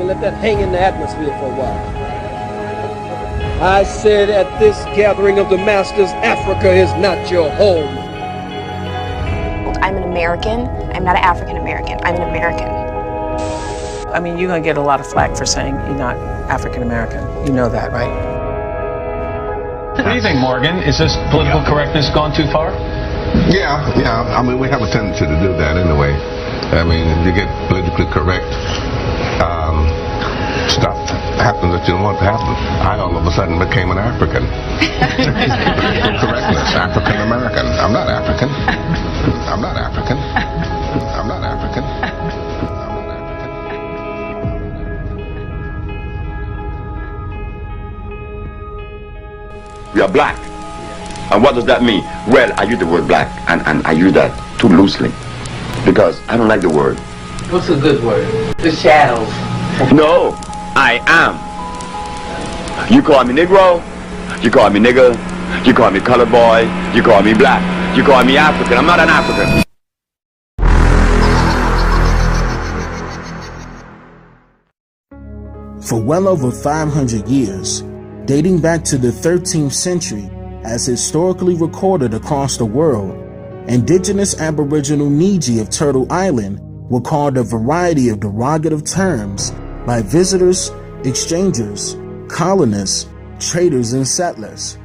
me let that hang in the atmosphere for a while. I said at this gathering of the masters, Africa is not your home. I'm an American. I'm not an African American. I'm an American. I mean, you're going to get a lot of flack for saying you're not African American. You know that, right? What do you think, Morgan? Is this political correctness gone too far? Yeah. I mean, we have a tendency to do that anyway. I mean, you get politically correct, stuff happens that you don't want to happen. I all of a sudden became an African. Correctness, African American. I'm not African. I'm not African. I'm not African. We are black. And what does that mean? Well, I use the word black, and I use that too loosely, because I don't like the word. What's a good word? The shadows. No, I am. You call me Negro, you call me nigger, you call me colored boy, you call me black, you call me African. I'm not an African. For well over 500 years, dating back to the 13th century, as historically recorded across the world, indigenous Aboriginal Niji of Turtle Island were called a variety of derogative terms by visitors, exchangers, colonists, traders, and settlers,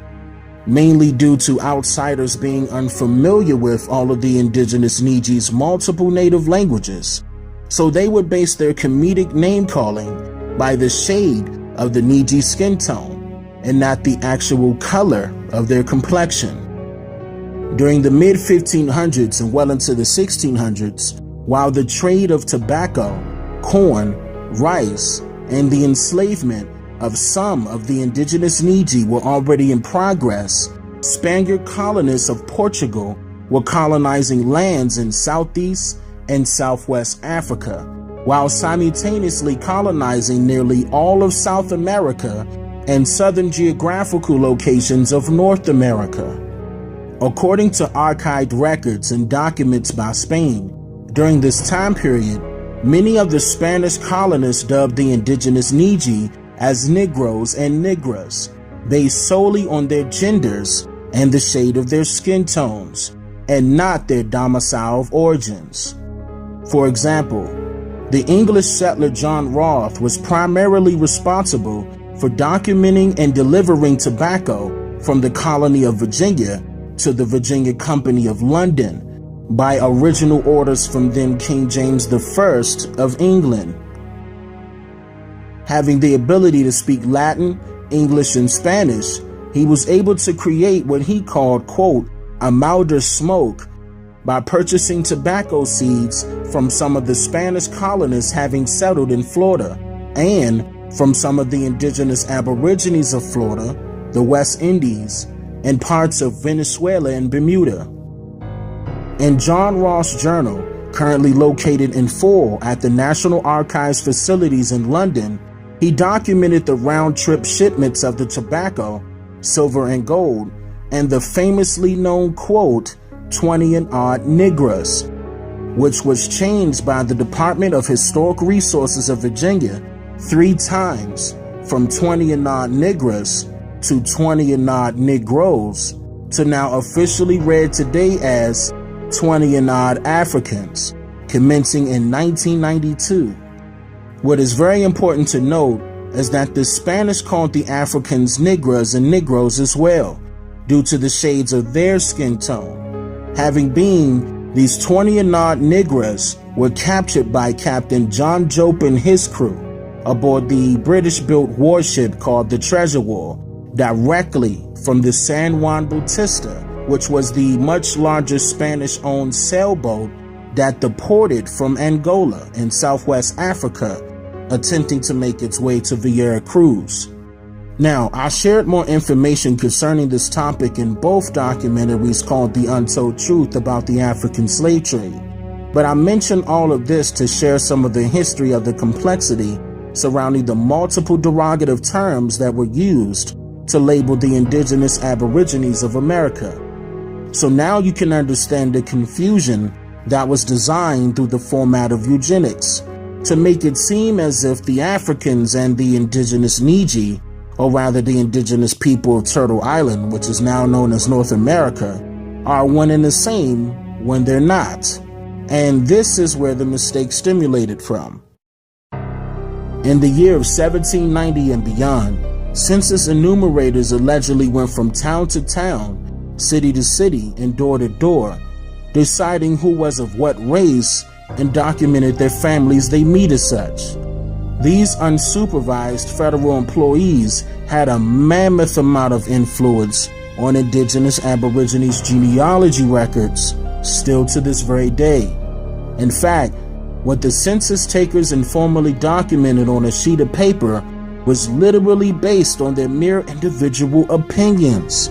mainly due to outsiders being unfamiliar with all of the indigenous Niji's multiple native languages. So they would base their comedic name-calling by the shade of the Niji skin tone, and not the actual color of their complexion. During the mid-1500s and well into the 1600s, while the trade of tobacco, corn, rice, and the enslavement of some of the indigenous Niji were already in progress, Spaniard colonists of Portugal were colonizing lands in Southeast and Southwest Africa, while simultaneously colonizing nearly all of South America and southern geographical locations of North America. According to archived records and documents by Spain, during this time period, many of the Spanish colonists dubbed the indigenous Niji as Negroes and Negras, based solely on their genders and the shade of their skin tones, and not their domicile of origins. For example, the English settler John Roth was primarily responsible for documenting and delivering tobacco from the colony of Virginia to the Virginia Company of London by original orders from then King James I of England. Having the ability to speak Latin, English, and Spanish, he was able to create what he called, quote, a milder smoke by purchasing tobacco seeds from some of the Spanish colonists having settled in Florida, and from some of the indigenous Aborigines of Florida, the West Indies, and parts of Venezuela and Bermuda. In John Ross' journal, currently located in full at the National Archives facilities in London, he documented the round-trip shipments of the tobacco, silver and gold, and the famously known quote, 20 and odd Negras, which was changed by the Department of Historic Resources of Virginia 3 times, from 20 and odd Negras to 20 and odd Negroes, to now officially read today as 20 and odd Africans, commencing in 1992. What is very important to note is that the Spanish called the Africans Negras and Negroes as well, due to the shades of their skin tone. Having been, these 20 and odd Negras were captured by Captain John Jope and his crew aboard the British-built warship called the Treasure War, directly from the San Juan Bautista, which was the much larger Spanish-owned sailboat that deported from Angola in Southwest Africa, attempting to make its way to Vera Cruz. Now, I shared more information concerning this topic in both documentaries called The Untold Truth about the African slave trade, but I mentioned all of this to share some of the history of the complexity surrounding the multiple derogative terms that were used to label the indigenous Aborigines of America. So now you can understand the confusion that was designed through the format of eugenics, to make it seem as if the Africans and the indigenous Niji, or rather the indigenous people of Turtle Island, which is now known as North America, are one and the same when they're not. And this is where the mistake stimulated from. In the year of 1790 and beyond, census enumerators allegedly went from town to town, city to city, and door to door, deciding who was of what race and documented their families they meet as such. These unsupervised federal employees had a mammoth amount of influence on indigenous Aborigines genealogy records, still to this very day. In fact, what the census takers informally documented on a sheet of paper was literally based on their mere individual opinions,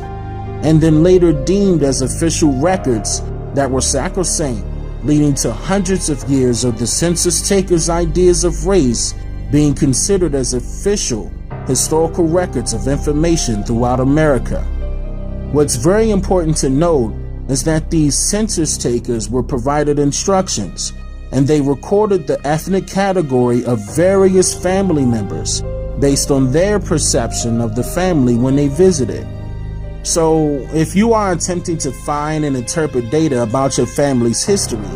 and then later deemed as official records that were sacrosanct, leading to hundreds of years of the census takers' ideas of race being considered as official historical records of information throughout America. What's very important to note is that these census takers were provided instructions, and they recorded the ethnic category of various family members based on their perception of the family when they visited. So, if you are attempting to find and interpret data about your family's history,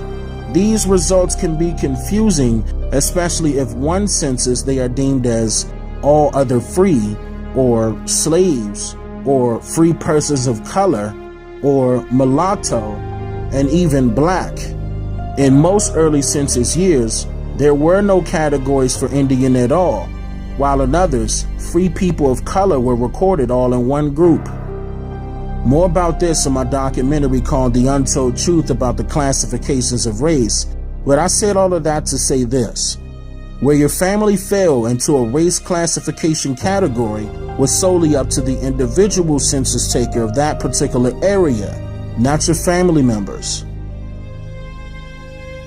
these results can be confusing, especially if one census they are deemed as all other free, or slaves, or free persons of color, or mulatto, and even black. In most early census years, there were no categories for Indian at all, while in others, free people of color were recorded all in one group. More about this in my documentary called The Untold Truth About the Classifications of Race, but I said all of that to say this. Where your family fell into a race classification category was solely up to the individual census taker of that particular area, not your family members.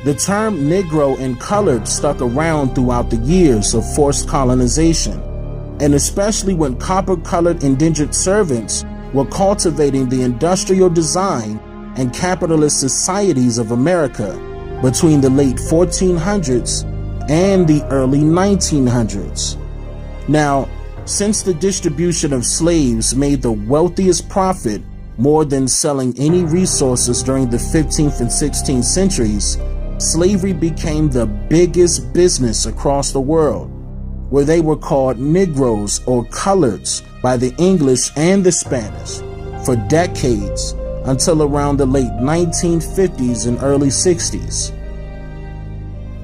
The term Negro and colored stuck around throughout the years of forced colonization, and especially when copper-colored indentured servants were cultivating the industrial design and capitalist societies of America between the late 1400s and the early 1900s. Now, since the distribution of slaves made the wealthiest profit more than selling any resources during the 15th and 16th centuries, slavery became the biggest business across the world, where they were called Negroes or coloreds by the English and the Spanish for decades until around the late 1950s and early 60s.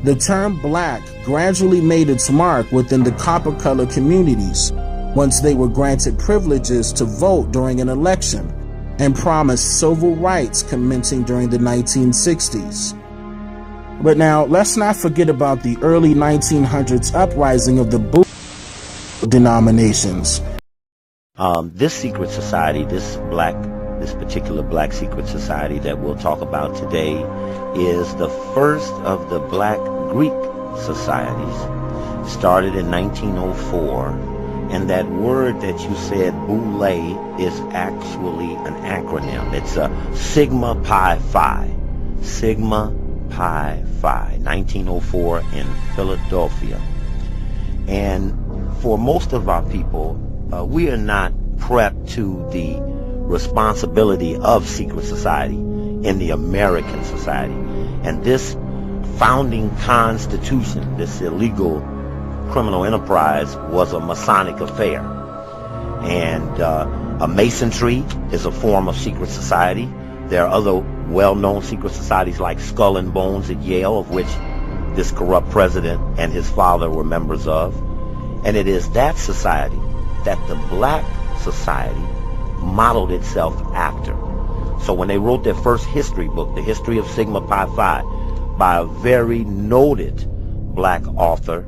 The term black gradually made its mark within the copper-colored communities once they were granted privileges to vote during an election and promised civil rights commencing during the 1960s. But now, let's not forget about the early 1900s uprising of the denominations. This secret society, this particular black secret society that we'll talk about today is the first of the black Greek societies. Started in 1904, and that word that you said, boule, is actually an acronym. It's a Sigma Pi Phi. Sigma Pi Phi, 1904 in Philadelphia. And for most of our people, we are not prepped to the responsibility of secret society in the American society. And this founding constitution, this illegal criminal enterprise, was a Masonic affair. And a Masonry is a form of secret society. There are other well-known secret societies like Skull and Bones at Yale, of which this corrupt president and his father were members of. And it is that society that the black society modeled itself after. So when they wrote their first history book, The History of Sigma Pi Phi, by a very noted black author,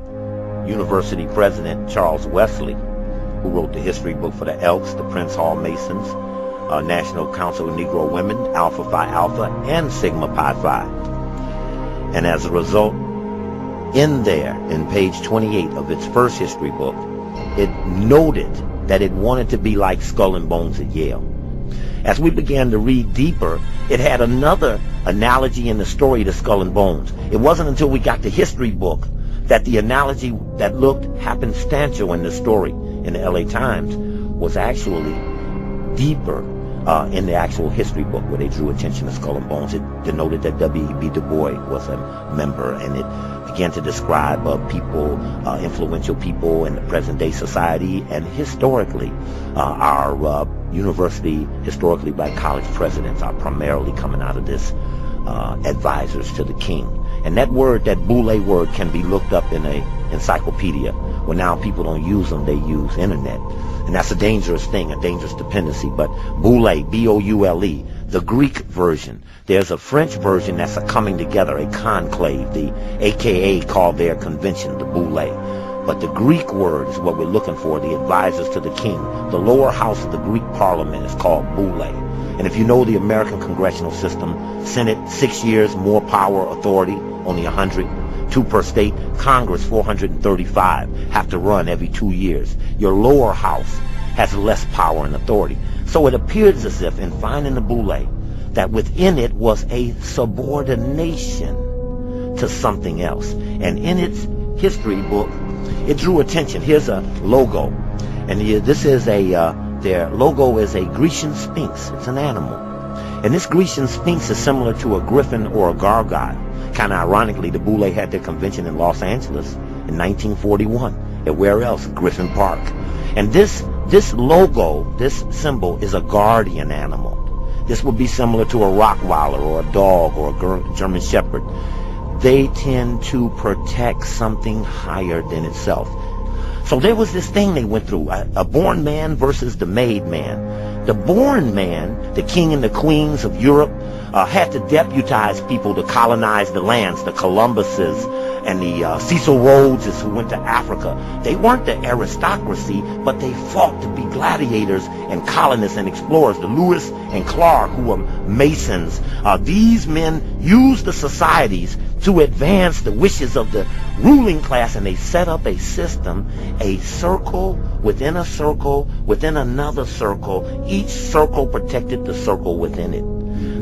university president Charles Wesley, who wrote the history book for the Elks, the Prince Hall Masons, National Council of Negro Women, Alpha Phi Alpha, and Sigma Pi Phi. And as a result, in there, in page 28 of its first history book, it noted that it wanted to be like Skull and Bones at Yale. As we began to read deeper, it had another analogy in the story to Skull and Bones. It wasn't until we got the history book that the analogy that looked happenstantial in the story in the LA Times was actually deeper in the actual history book, where they drew attention to Skull and Bones. It denoted that W.E.B. Du Bois was a member, and it began to describe people, influential people in the present-day society, and historically, our university, historically black college presidents are primarily coming out of this advisors to the king. And that word, that boule word, can be looked up in a encyclopedia. Well, now people don't use them, they use internet. And that's a dangerous thing, a dangerous dependency. But boule, B-O-U-L-E, the Greek version. There's a French version that's a coming together, a conclave, the AKA called their convention, the boule. But the Greek word is what we're looking for, the advisors to the king. The lower house of the Greek parliament is called boule. And if you know the American congressional system, Senate 6 years, more power, authority, only 100. 2 per state. Congress 435 have to run every 2 years. Your lower house has less power and authority. So it appears as if, in finding the boule, that within it was a subordination to something else. And in its history book, it drew attention. Here's a logo, and this is their logo is a Grecian sphinx. It's an animal, and this Grecian sphinx is similar to a griffin or a gargoyle. Kind of ironically, the boule had their convention in Los Angeles in 1941. And where else? Griffin Park. And this logo, this symbol, is a guardian animal. This would be similar to a Rottweiler or a dog or a German Shepherd. They tend to protect something higher than itself. So there was this thing they went through, a born man versus the made man. The born man, the king and the queens of Europe, had to deputize people to colonize the lands, the Columbuses and the Cecil Rhodeses who went to Africa. They weren't the aristocracy, but they fought to be gladiators and colonists and explorers. The Lewis and Clark, who were masons, these men used the societies to advance the wishes of the ruling class, and they set up a system, a circle within a circle within another circle. Each circle protected the circle within it.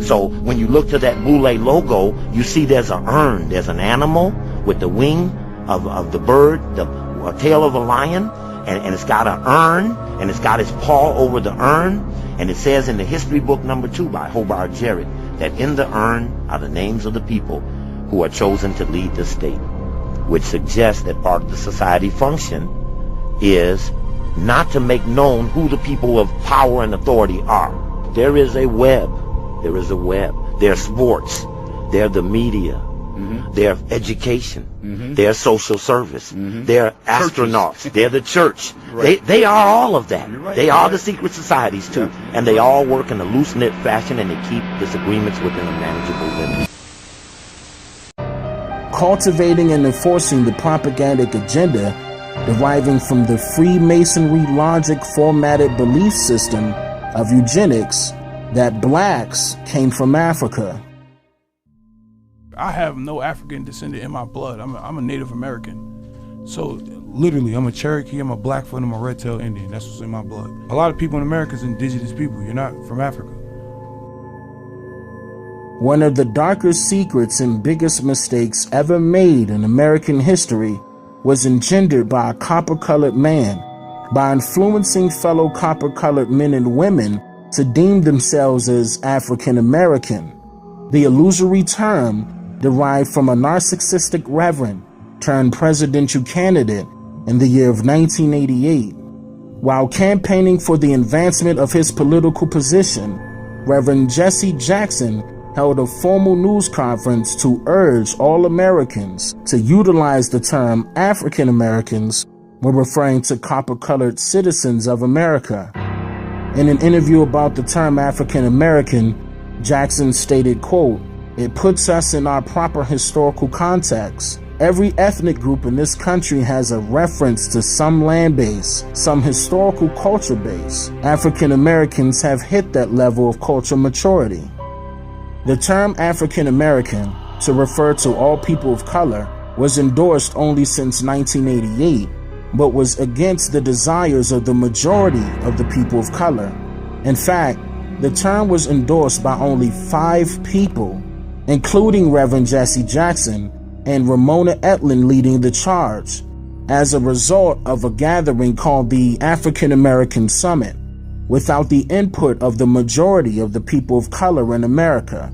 So when you look to that boule logo, you see there's an urn. There's an animal with the wing of the bird, the tail of a lion, and it's got an urn, and it's got its paw over the urn, and it says in the history book number 2 by Hobart Jarrett that in the urn are the names of the people who are chosen to lead the state, which suggests that part of the society function is not to make known who the people of power and authority are. There is a web. There is a web. They're sports. They're the media. They're education. They're social service. They're astronauts. They're the church. They are all of that. They are the secret societies too. And they all work in a loose-knit fashion, and they keep disagreements within a manageable limit. Cultivating and enforcing the propagandic agenda deriving from the Freemasonry logic formatted belief system of eugenics that blacks came from Africa. I have no African descendant in my blood. I'm a Native American. So literally, I'm a Cherokee, I'm a Blackfoot, I'm a Red-tailed Indian. That's what's in my blood. A lot of people in America is indigenous people. You're not from Africa. One of the darkest secrets and biggest mistakes ever made in American history was engendered by a copper-colored man, by influencing fellow copper-colored men and women to deem themselves as African American. The illusory term derived from a narcissistic reverend turned presidential candidate in the year of 1988. While campaigning for the advancement of his political position, Reverend Jesse Jackson held a formal news conference to urge all Americans to utilize the term African Americans when referring to copper-colored citizens of America. In an interview about the term African American, Jackson stated, quote, "It puts us in our proper historical context. Every ethnic group in this country has a reference to some land base, some historical culture base. African Americans have hit that level of cultural maturity." The term African American, to refer to all people of color, was endorsed only since 1988, but was against the desires of the majority of the people of color. In fact, the term was endorsed by only 5 people, including Reverend Jesse Jackson and Ramona Etlin leading the charge as a result of a gathering called the African American Summit, without the input of the majority of the people of color in America.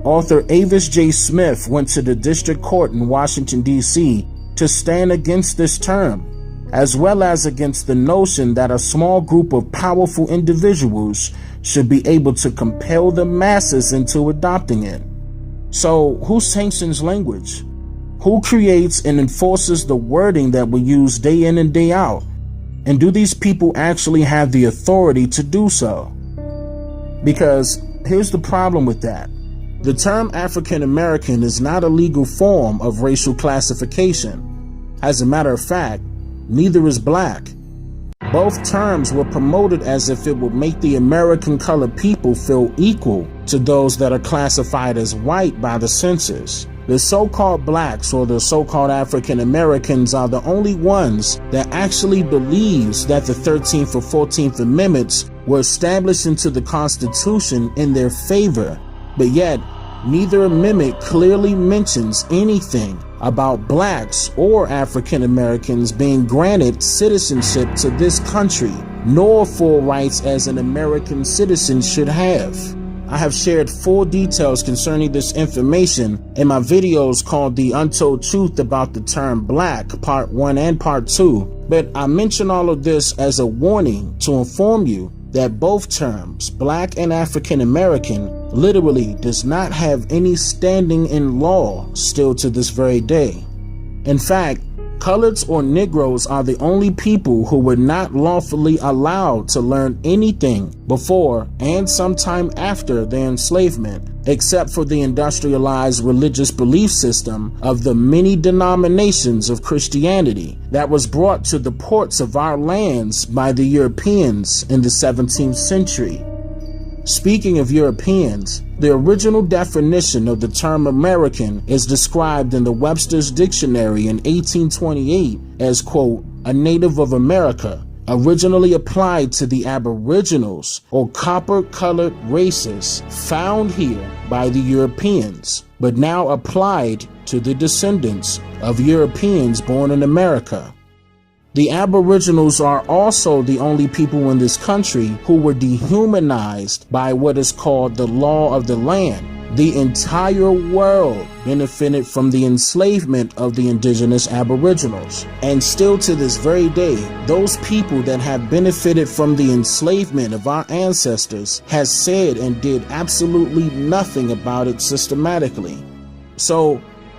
Author Avis J. Smith went to the district court in Washington, D.C. to stand against this term, as well as against the notion that a small group of powerful individuals should be able to compel the masses into adopting it. So, who sanctions language? Who creates and enforces the wording that we use day in and day out? And do these people actually have the authority to do so? Because here's the problem with that. The term African American is not a legal form of racial classification. As a matter of fact, neither is black. Both terms were promoted as if it would make the American colored people feel equal to those that are classified as white by the census. The so-called blacks or the so-called African Americans are the only ones that actually believes that the 13th or 14th Amendments were established into the Constitution in their favor. But yet, neither amendment clearly mentions anything about blacks or African Americans being granted citizenship to this country, nor full rights as an American citizen should have. I have shared full details concerning this information in my videos called The Untold Truth About the Term Black, Part 1 and Part 2, but I mention all of this as a warning to inform you that both terms, black and African American, literally does not have any standing in law still to this very day. In fact, coloreds or Negroes are the only people who were not lawfully allowed to learn anything before and sometime after their enslavement, except for the industrialized religious belief system of the many denominations of Christianity that was brought to the ports of our lands by the Europeans in the 17th century. Speaking of Europeans, the original definition of the term American is described in the Webster's Dictionary in 1828 as, quote, a native of America, originally applied to the Aboriginals or copper-colored races found here by the Europeans, but now applied to the descendants of Europeans born in America. The Aboriginals are also the only people in this country who were dehumanized by what is called the law of the land. The entire world benefited from the enslavement of the indigenous Aboriginals. And still to this very day, those people that have benefited from the enslavement of our ancestors has said and did absolutely nothing about it systematically. So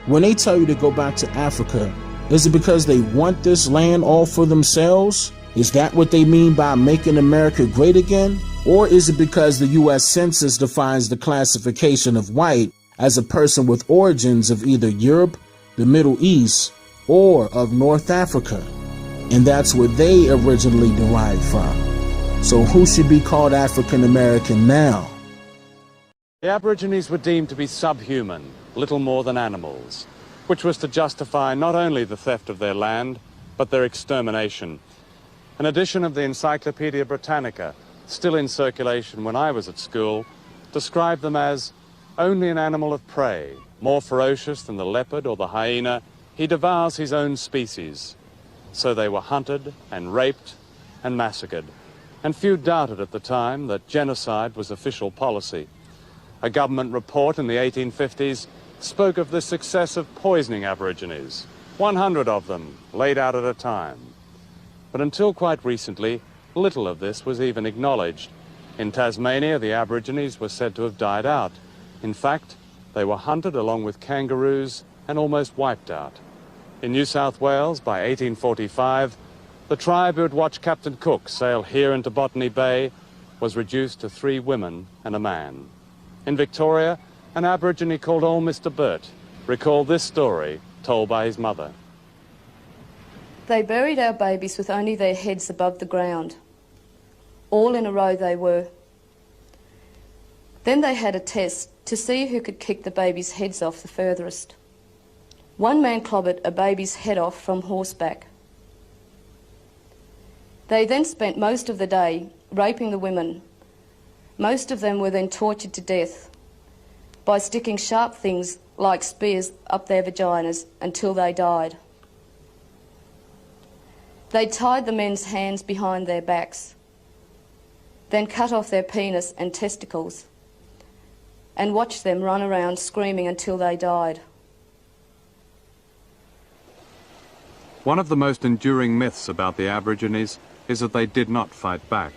when they tell you to go back to Africa, is it because they want this land all for themselves? Is that what they mean by making America great again? Or is it because the U.S. Census defines the classification of white as a person with origins of either Europe, the Middle East, or of North Africa? And that's where they originally derived from. So who should be called African American now? The Aborigines were deemed to be subhuman, little more than animals, which was to justify not only the theft of their land, but their extermination. An edition of the Encyclopedia Britannica, still in circulation when I was at school, described them as only an animal of prey, more ferocious than the leopard or the hyena. He devours his own species. So they were hunted and raped and massacred. And few doubted at the time that genocide was official policy. A government report in the 1850s spoke of the success of poisoning Aborigines, 100 of them laid out at a time. But until quite recently, little of this was even acknowledged. In Tasmania, the Aborigines were said to have died out. In fact, they were hunted along with kangaroos and almost wiped out. In New South Wales, by 1845, the tribe who had watched Captain Cook sail here into Botany Bay was reduced to 3 women and a man. In Victoria, an Aborigine called Old Mr. Burt recalled this story told by his mother. They buried our babies with only their heads above the ground. All in a row they were. Then they had a test to see who could kick the babies' heads off the furthest. One man clobbered a baby's head off from horseback. They then spent most of the day raping the women. Most of them were then tortured to death by sticking sharp things like spears up their vaginas until they died. They tied the men's hands behind their backs, then cut off their penis and testicles, and watched them run around screaming until they died. One of the most enduring myths about the Aborigines is that they did not fight back.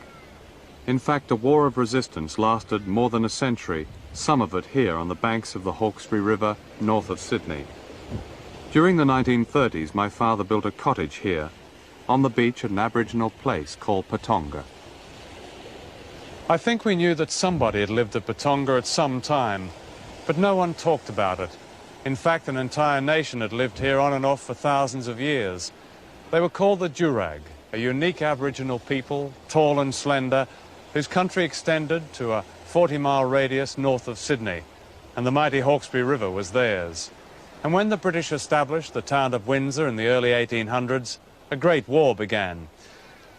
In fact, the war of resistance lasted more than a century, some of it here on the banks of the Hawkesbury River, north of Sydney. During the 1930s, my father built a cottage here, on the beach at an Aboriginal place called Patonga. I think we knew that somebody had lived at Patonga at some time, but no one talked about it. In fact, an entire nation had lived here on and off for thousands of years. They were called the Jurag, a unique Aboriginal people, tall and slender, whose country extended to a 40-mile radius north of Sydney, and the mighty Hawkesbury River was theirs. And when the British established the town of Windsor in the early 1800s, a great war began.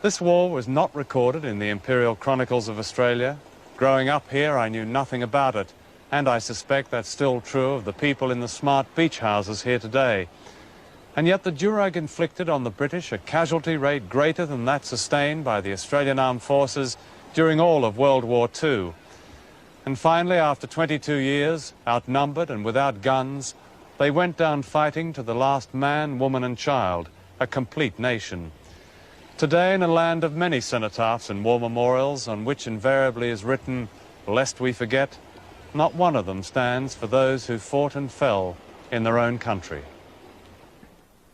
This war was not recorded in the Imperial Chronicles of Australia. Growing up here, I knew nothing about it, and I suspect that's still true of the people in the smart beach houses here today. And yet the Jurag inflicted on the British a casualty rate greater than that sustained by the Australian Armed Forces during all of World War II. And finally, after 22 years, outnumbered and without guns, they went down fighting to the last man, woman and child, a complete nation. Today, in a land of many cenotaphs and war memorials on which invariably is written, "Lest we forget," not one of them stands for those who fought and fell in their own country.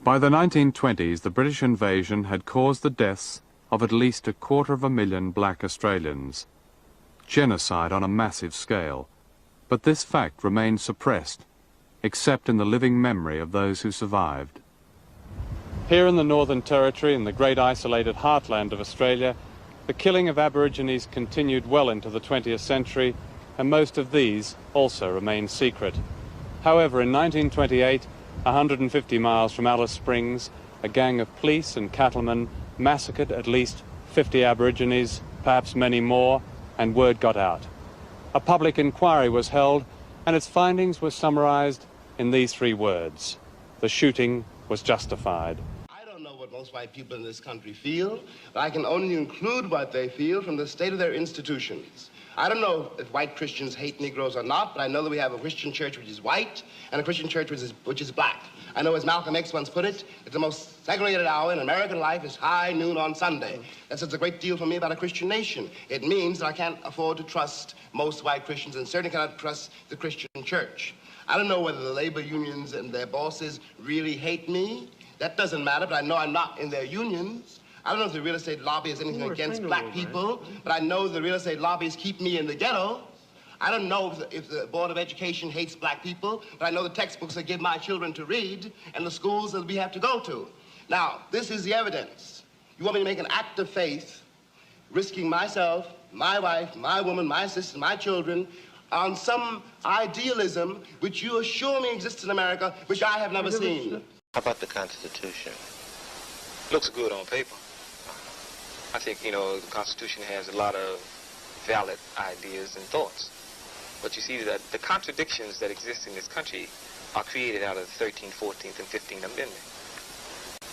By the 1920s, the British invasion had caused the deaths of at least 250,000 black Australians. Genocide on a massive scale. But this fact remained suppressed, except in the living memory of those who survived. Here in the Northern Territory, in the great isolated heartland of Australia, the killing of Aborigines continued well into the 20th century, and most of these also remained secret. However, in 1928, 150 miles from Alice Springs, a gang of police and cattlemen massacred at least 50 Aborigines, perhaps many more, and word got out. A public inquiry was held, and its findings were summarized in these 3 words: the shooting was justified. I don't know what most white people in this country feel, but I can only include what they feel from the state of their institutions. I don't know if white Christians hate Negroes or not, but I know that we have a Christian church which is white and a Christian church which is black. I know, as Malcolm X once put it, that the most segregated hour in American life is high noon on Sunday. That says a great deal for me about a Christian nation. It means that I can't afford to trust most white Christians and certainly cannot trust the Christian church. I don't know whether the labor unions and their bosses really hate me. That doesn't matter, but I know I'm not in their unions. I don't know if the real estate lobby has anything against black people, but I know the real estate lobbies keep me in the ghetto. I don't know if the Board of Education hates black people, but I know the textbooks I give my children to read and the schools that we have to go to. Now, this is the evidence. You want me to make an act of faith, risking myself, my wife, my woman, my sister, my children, on some idealism which you assure me exists in America, which I have never seen. How about the Constitution? Looks good on paper. I think, you know, the Constitution has a lot of valid ideas and thoughts. But you see that the contradictions that exist in this country are created out of the 13th, 14th, and 15th Amendment.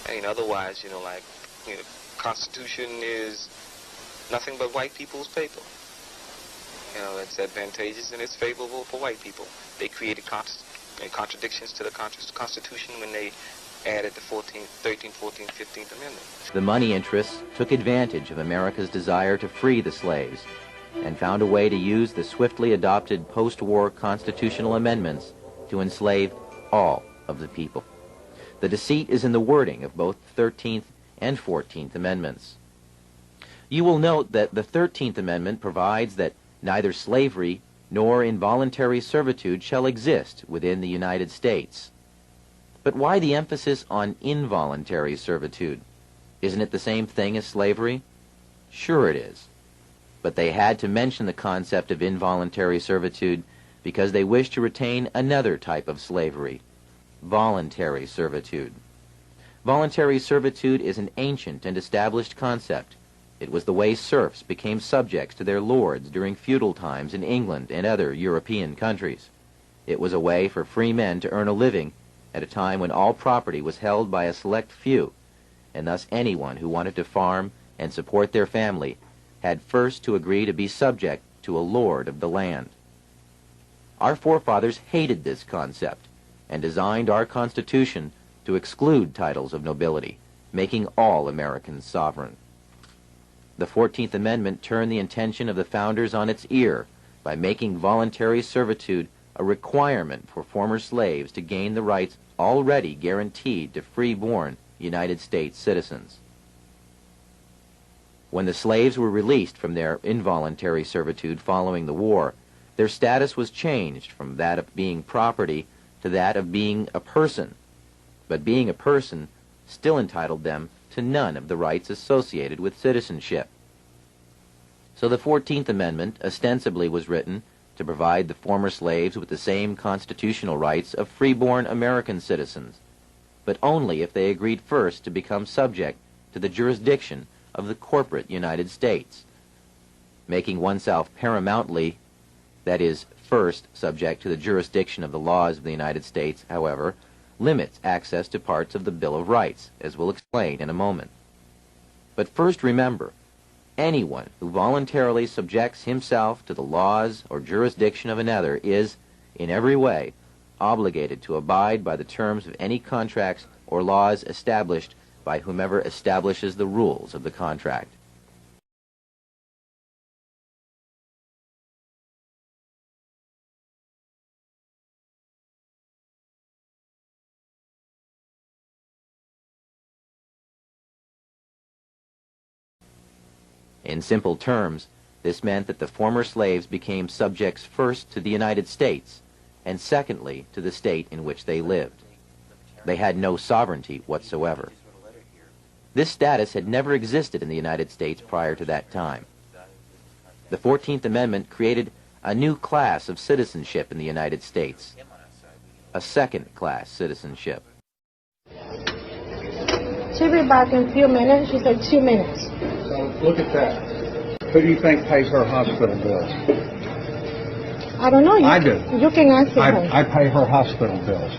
I mean, otherwise, you know, like, you know, Constitution is nothing but white people's paper. You know, it's advantageous and it's favorable for white people. They created contradictions to the Constitution when they added the 13th, 14th, 15th Amendment. The money interests took advantage of America's desire to free the slaves and found a way to use the swiftly adopted post-war constitutional amendments to enslave all of the people. The deceit is in the wording of both the 13th and 14th Amendments. You will note that the 13th Amendment provides that neither slavery nor involuntary servitude shall exist within the United States. But why the emphasis on involuntary servitude? Isn't it the same thing as slavery? Sure it is. But they had to mention the concept of involuntary servitude because they wished to retain another type of slavery, voluntary servitude. Voluntary servitude is an ancient and established concept. It was the way serfs became subjects to their lords during feudal times in England and other European countries. It was a way for free men to earn a living at a time when all property was held by a select few, and thus anyone who wanted to farm and support their family had first to agree to be subject to a lord of the land. Our forefathers hated this concept and designed our Constitution to exclude titles of nobility, making all Americans sovereign. The 14th Amendment turned the intention of the founders on its ear by making voluntary servitude a requirement for former slaves to gain the rights already guaranteed to free-born United States citizens. When the slaves were released from their involuntary servitude following the war, their status was changed from that of being property to that of being a person. But being a person still entitled them to none of the rights associated with citizenship. So the 14th Amendment ostensibly was written to provide the former slaves with the same constitutional rights of free-born American citizens, but only if they agreed first to become subject to the jurisdiction of the corporate United States. Making oneself paramountly, that is, first subject to the jurisdiction of the laws of the United States, however, limits access to parts of the Bill of Rights, as we'll explain in a moment. But first remember, anyone who voluntarily subjects himself to the laws or jurisdiction of another is, in every way, obligated to abide by the terms of any contracts or laws established by whomever establishes the rules of the contract. In simple terms, this meant that the former slaves became subjects first to the United States, and secondly to the state in which they lived. They had no sovereignty whatsoever. This status had never existed in the United States prior to that time. The 14th Amendment created a new class of citizenship in the United States, a second-class citizenship. She'll be back in a few minutes. She said 2 minutes. So look at that. Who do you think pays her hospital bills? I don't know. I do. You can ask her. I pay her hospital bills.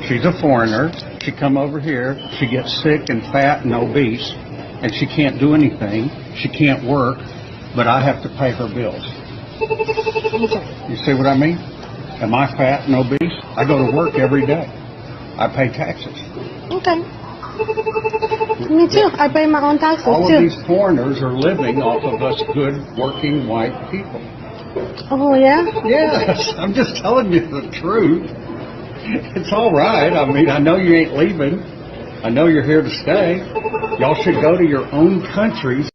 She's a foreigner. She come over here. She gets sick and fat and obese, and she can't do anything. She can't work, but I have to pay her bills. You see what I mean? Am I fat and obese? I go to work every day. I pay taxes. Okay. Me too. I pay my own taxes All too. of these foreigners are living off of us good, working white people. Oh, yeah? Yes. I'm just telling you the truth. It's all right. I mean, I know you ain't leaving. I know you're here to stay. Y'all should go to your own countries.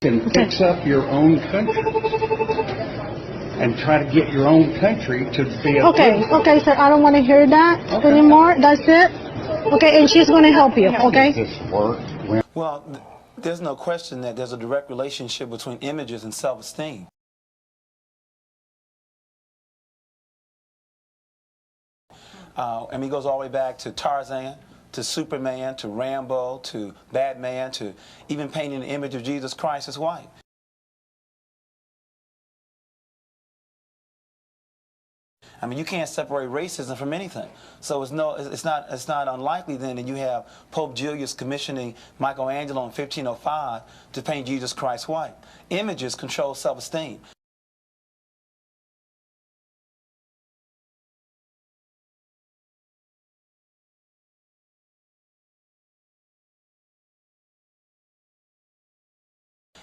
And fix up your own country and try to get your own country to be a Okay, sir, I don't want to hear that anymore. That's it. Okay, and she's going to help you, okay? Does this work? Well, there's no question that there's a direct relationship between images and self-esteem. I mean, it goes all the way back to Tarzan, to Superman, to Rambo, to Batman, to even painting the image of Jesus Christ as white. I mean, you can't separate racism from anything. So it's not unlikely then that you have Pope Julius commissioning Michelangelo in 1505 to paint Jesus Christ white. Images control self-esteem.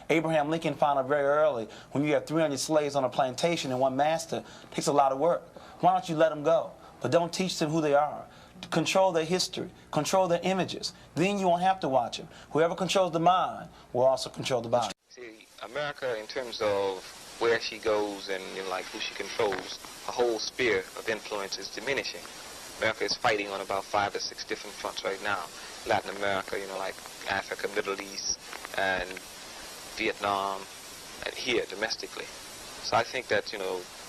Abraham Lincoln found out very early, when you have 300 slaves on a plantation and one master, it takes a lot of work. Why don't you let them go? But don't teach them who they are. Control their history. Control their images. Then you won't have to watch them. Whoever controls the mind will also control the body. See, America, in terms of where she goes and like who she controls, a whole sphere of influence is diminishing. America is fighting on about 5 or 6 different fronts right now. Latin America, like Africa, Middle East, and Vietnam, and here domestically. So I think that,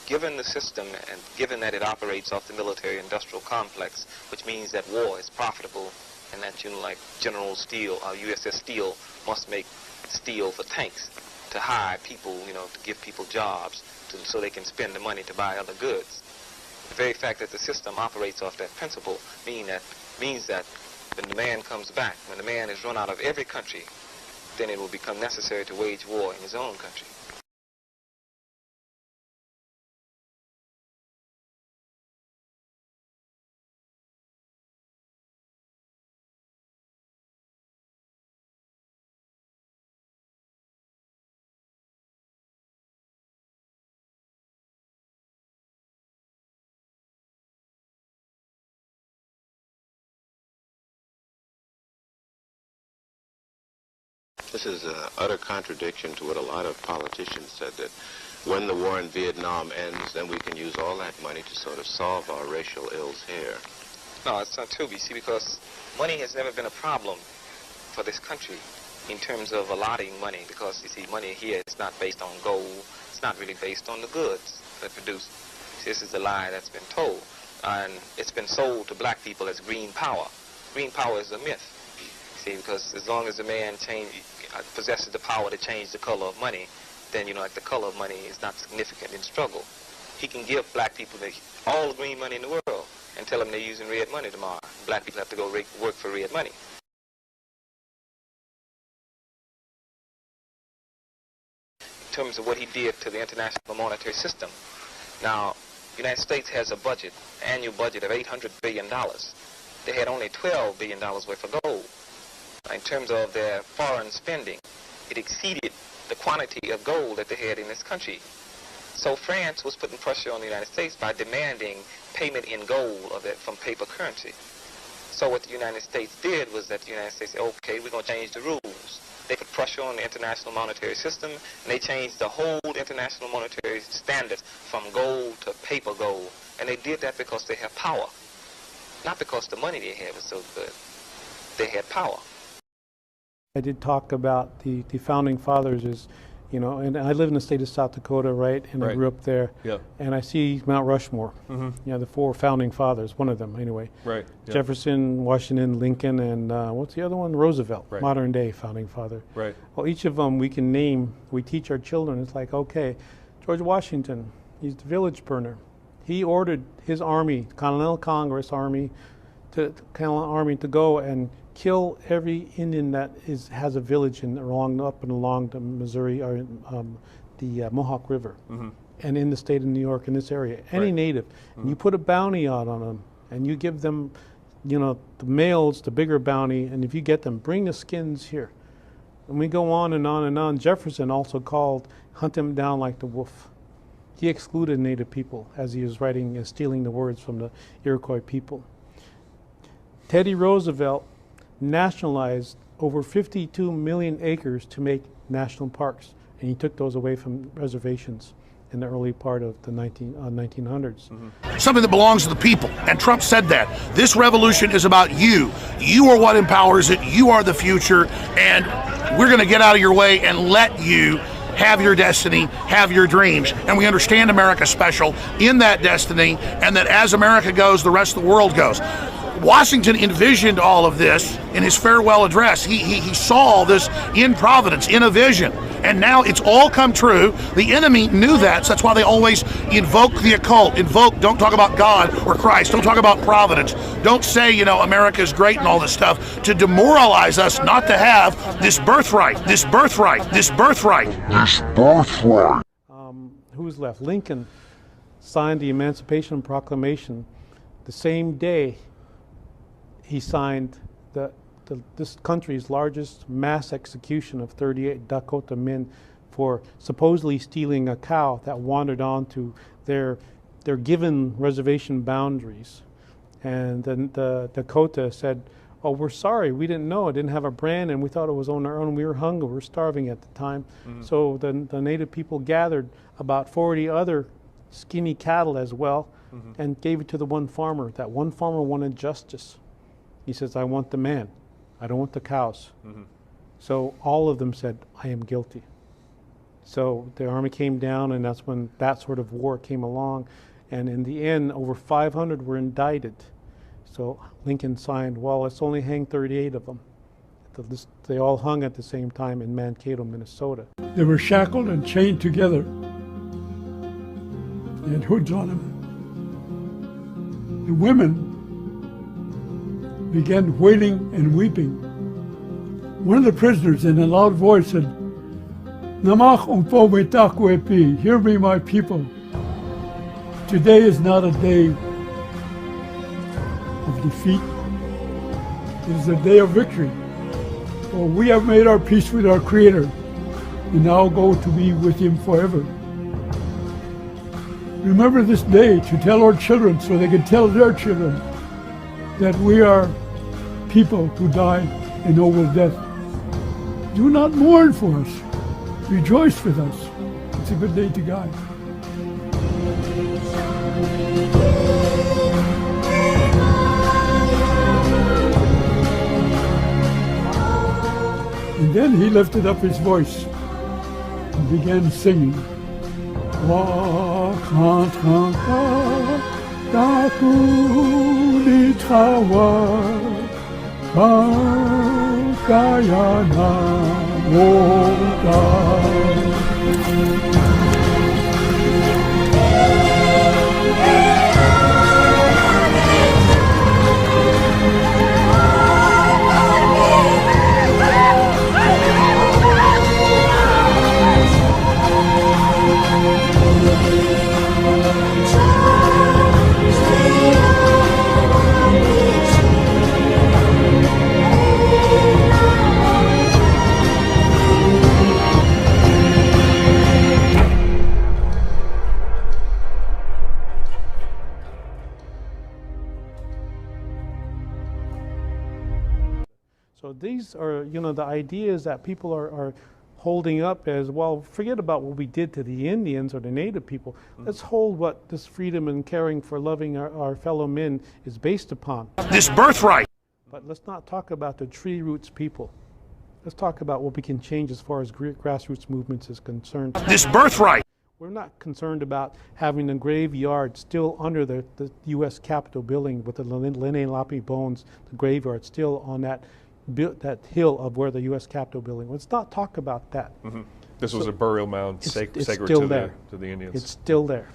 given the system and given that it operates off the military-industrial complex, which means that war is profitable and that, like General Steel, USS Steel must make steel for tanks to hire people, to give people jobs so they can spend the money to buy other goods. The very fact that the system operates off that principle means that when the man comes back, when the man is run out of every country, then it will become necessary to wage war in his own country. This is an utter contradiction to what a lot of politicians said, that when the war in Vietnam ends, then we can use all that money to sort of solve our racial ills here. No, it's not true, you see, because money has never been a problem for this country in terms of allotting money, because, you see, money here is not based on gold. It's not really based on the goods that produce. See, this is the lie that's been told, and it's been sold to black people as green power. Green power is a myth. See, because as long as the man possesses the power to change the color of money, then, like the color of money is not significant in struggle. He can give black people all the green money in the world and tell them they're using red money tomorrow. Black people have to go work for red money. In terms of what he did to the international monetary system, now, the United States has a budget, annual budget of $800 billion. They had only $12 billion worth of gold. In terms of their foreign spending, it exceeded the quantity of gold that they had in this country. So France was putting pressure on the United States by demanding payment in gold from paper currency. So what the United States did was that the United States said, okay, we're going to change the rules. They put pressure on the international monetary system, and they changed the whole international monetary standards from gold to paper gold. And they did that because they have power, not because the money they had was so good. They had power. I did talk about the founding fathers and I live in the state of South Dakota, right? And I grew up there. Yeah. And I see Mount Rushmore. Mm-hmm. The 4 founding fathers, one of them anyway. Right. Yeah. Jefferson, Washington, Lincoln, and what's the other one? Roosevelt, right. Modern day founding father. Right. Well, each of them we can name, we teach our children. It's like, okay, George Washington, he's the village burner. He ordered his army, Continental Congress Army, to go and kill every Indian that has a village up and along the Missouri or the Mohawk River, mm-hmm. and in the state of New York in this area. Any right. native, mm-hmm. and you put a bounty out on them, and you give them, the males the bigger bounty, and if you get them, bring the skins here. And we go on and on and on. Jefferson also called hunt them down like the wolf. He excluded Native people as he was writing and stealing the words from the Iroquois people. Teddy Roosevelt nationalized over 52 million acres to make national parks, and he took those away from reservations in the early part of the 1900s. Mm-hmm. Something that belongs to the people, and Trump said that. This revolution is about you. You are what empowers it. You are the future, and we're going to get out of your way and let you have your destiny, have your dreams. And we understand America's special in that destiny, and that as America goes, the rest of the world goes. Washington envisioned all of this in his farewell address. He saw this in Providence, in a vision, and now it's all come true. The enemy knew that, so that's why they always invoke the occult. Don't talk about God or Christ. Don't talk about Providence. Don't say, America is great and all this stuff, to demoralize us not to have this birthright, this birthright, this birthright, this birthright. Who's left? Lincoln signed the Emancipation Proclamation the same day he signed this country's largest mass execution of 38 Dakota men for supposedly stealing a cow that wandered onto their given reservation boundaries. And then the Dakota said, oh, we're sorry, we didn't know, it didn't have a brand, and we thought it was on our own. We were hungry, we were starving at the time. So the Native people gathered about 40 other skinny cattle as well, and gave it to the one farmer. That one farmer wanted justice. He says, I want the man, I don't want the cows. So all of them said, I am guilty. So the army came down, and that's when that sort of war came along. And in the end, over 500 were indicted. So Lincoln signed, well, let's only hang 38 of them. They all hung at the same time in Mankato, Minnesota. They were shackled and chained together. They had hoods on them. The women began wailing and weeping. One of the prisoners in a loud voice said, Namach umpo metakwepi, hear me, my people. Today is not a day of defeat. It is a day of victory. For we have made our peace with our Creator and now go to be with Him forever. Remember this day to tell our children so they can tell their children that we are people who died a noble death. Do not mourn for us. Rejoice with us. It's a good day to God. And then he lifted up his voice and began singing. So these are, the ideas that people are holding up as, well, forget about what we did to the Indians or the Native people. Let's hold what this freedom and caring for loving our fellow men is based upon. This birthright. But let's not talk about the tree roots people. Let's talk about what we can change as far as grassroots movements is concerned. This birthright. We're not concerned about having a graveyard still under the U.S. Capitol building with the Lenape bones, the graveyard still on that hill of where the U.S. Capitol building. Let's not talk about that. This was a burial mound sacred to the Indians. It's still there.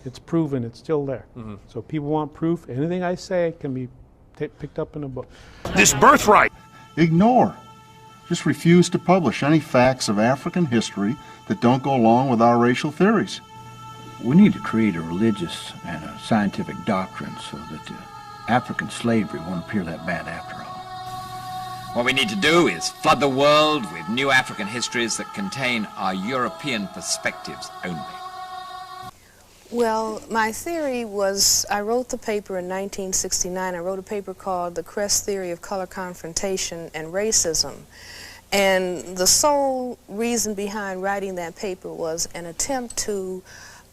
It's proven. It's still there. So people want proof. Anything I say can be picked up in a book. This birthright. Ignore. Just refuse to publish any facts of African history that don't go along with our racial theories. We need to create a religious and a scientific doctrine so that African slavery won't appear that bad after all. What we need to do is flood the world with new African histories that contain our European perspectives only. Well, my theory was, I wrote the paper in 1969. I wrote a paper called The Crest Theory of Color Confrontation and Racism. And the sole reason behind writing that paper was an attempt to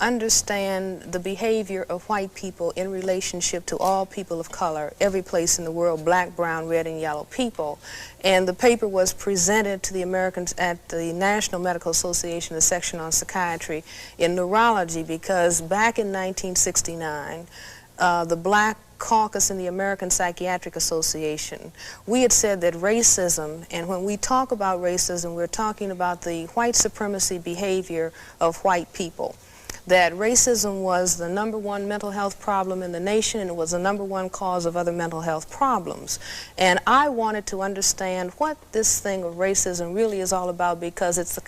understand the behavior of white people in relationship to all people of color, every place in the world, black, brown, red, and yellow people. And the paper was presented to the Americans at the National Medical Association, the section on psychiatry in neurology, because back in 1969, the Black Caucus in the American Psychiatric Association, we had said that racism, and when we talk about racism, we're talking about the white supremacy behavior of white people. That racism was the #1 mental health problem in the nation, and it was the #1 cause of other mental health problems. And I wanted to understand what this thing of racism really is all about, because it's the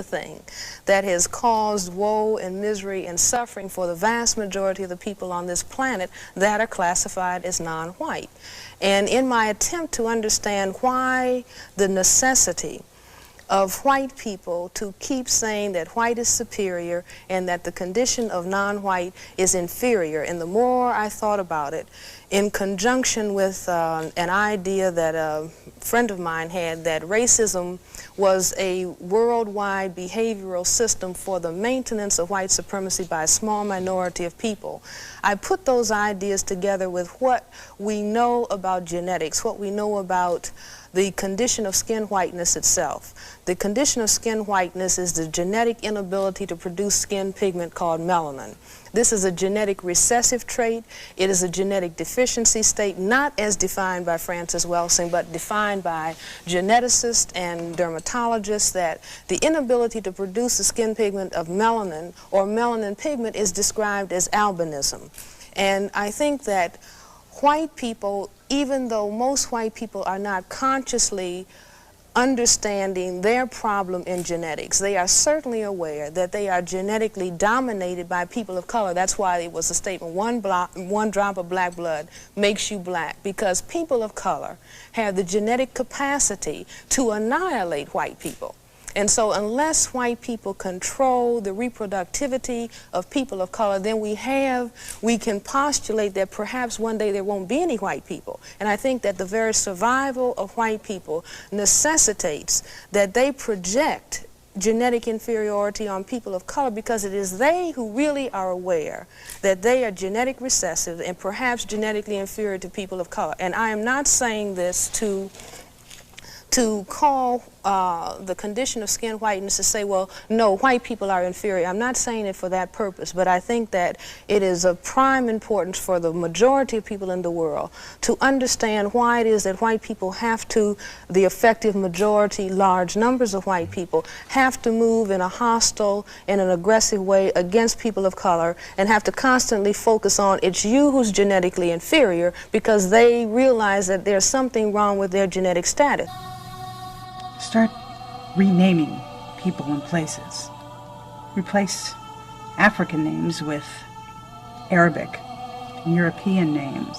thing that has caused woe and misery and suffering for the vast majority of the people on this planet that are classified as non-white. And in my attempt to understand why the necessity of white people to keep saying that white is superior and that the condition of non-white is inferior. And the more I thought about it, in conjunction with an idea that a friend of mine had, that racism was a worldwide behavioral system for the maintenance of white supremacy by a small minority of people. I put those ideas together with what we know about genetics, what we know about the condition of skin whiteness itself. The condition of skin whiteness is the genetic inability to produce skin pigment called melanin. This is a genetic recessive trait. It is a genetic deficiency state, not as defined by Francis Welsing, but defined by geneticists and dermatologists, that the inability to produce the skin pigment of melanin or melanin pigment is described as albinism. And I think that white people, even though most white people are not consciously understanding their problem in genetics, they are certainly aware that they are genetically dominated by people of color. That's why it was a statement, one drop of black blood makes you black, because people of color have the genetic capacity to annihilate white people. And so unless white people control the reproductivity of people of color, then we can postulate that perhaps one day there won't be any white people. And I think that the very survival of white people necessitates that they project genetic inferiority on people of color, because it is they who really are aware that they are genetic recessive and perhaps genetically inferior to people of color. And I am not saying this to call the condition of skin whiteness to say, well, no, white people are inferior. I'm not saying it for that purpose, but I think that it is of prime importance for the majority of people in the world to understand why it is that white people have to, the effective majority, large numbers of white people, have to move in a hostile and an aggressive way against people of color, and have to constantly focus on it's you who's genetically inferior, because they realize that there's something wrong with their genetic status. Start renaming people and places. Replace African names with Arabic and European names.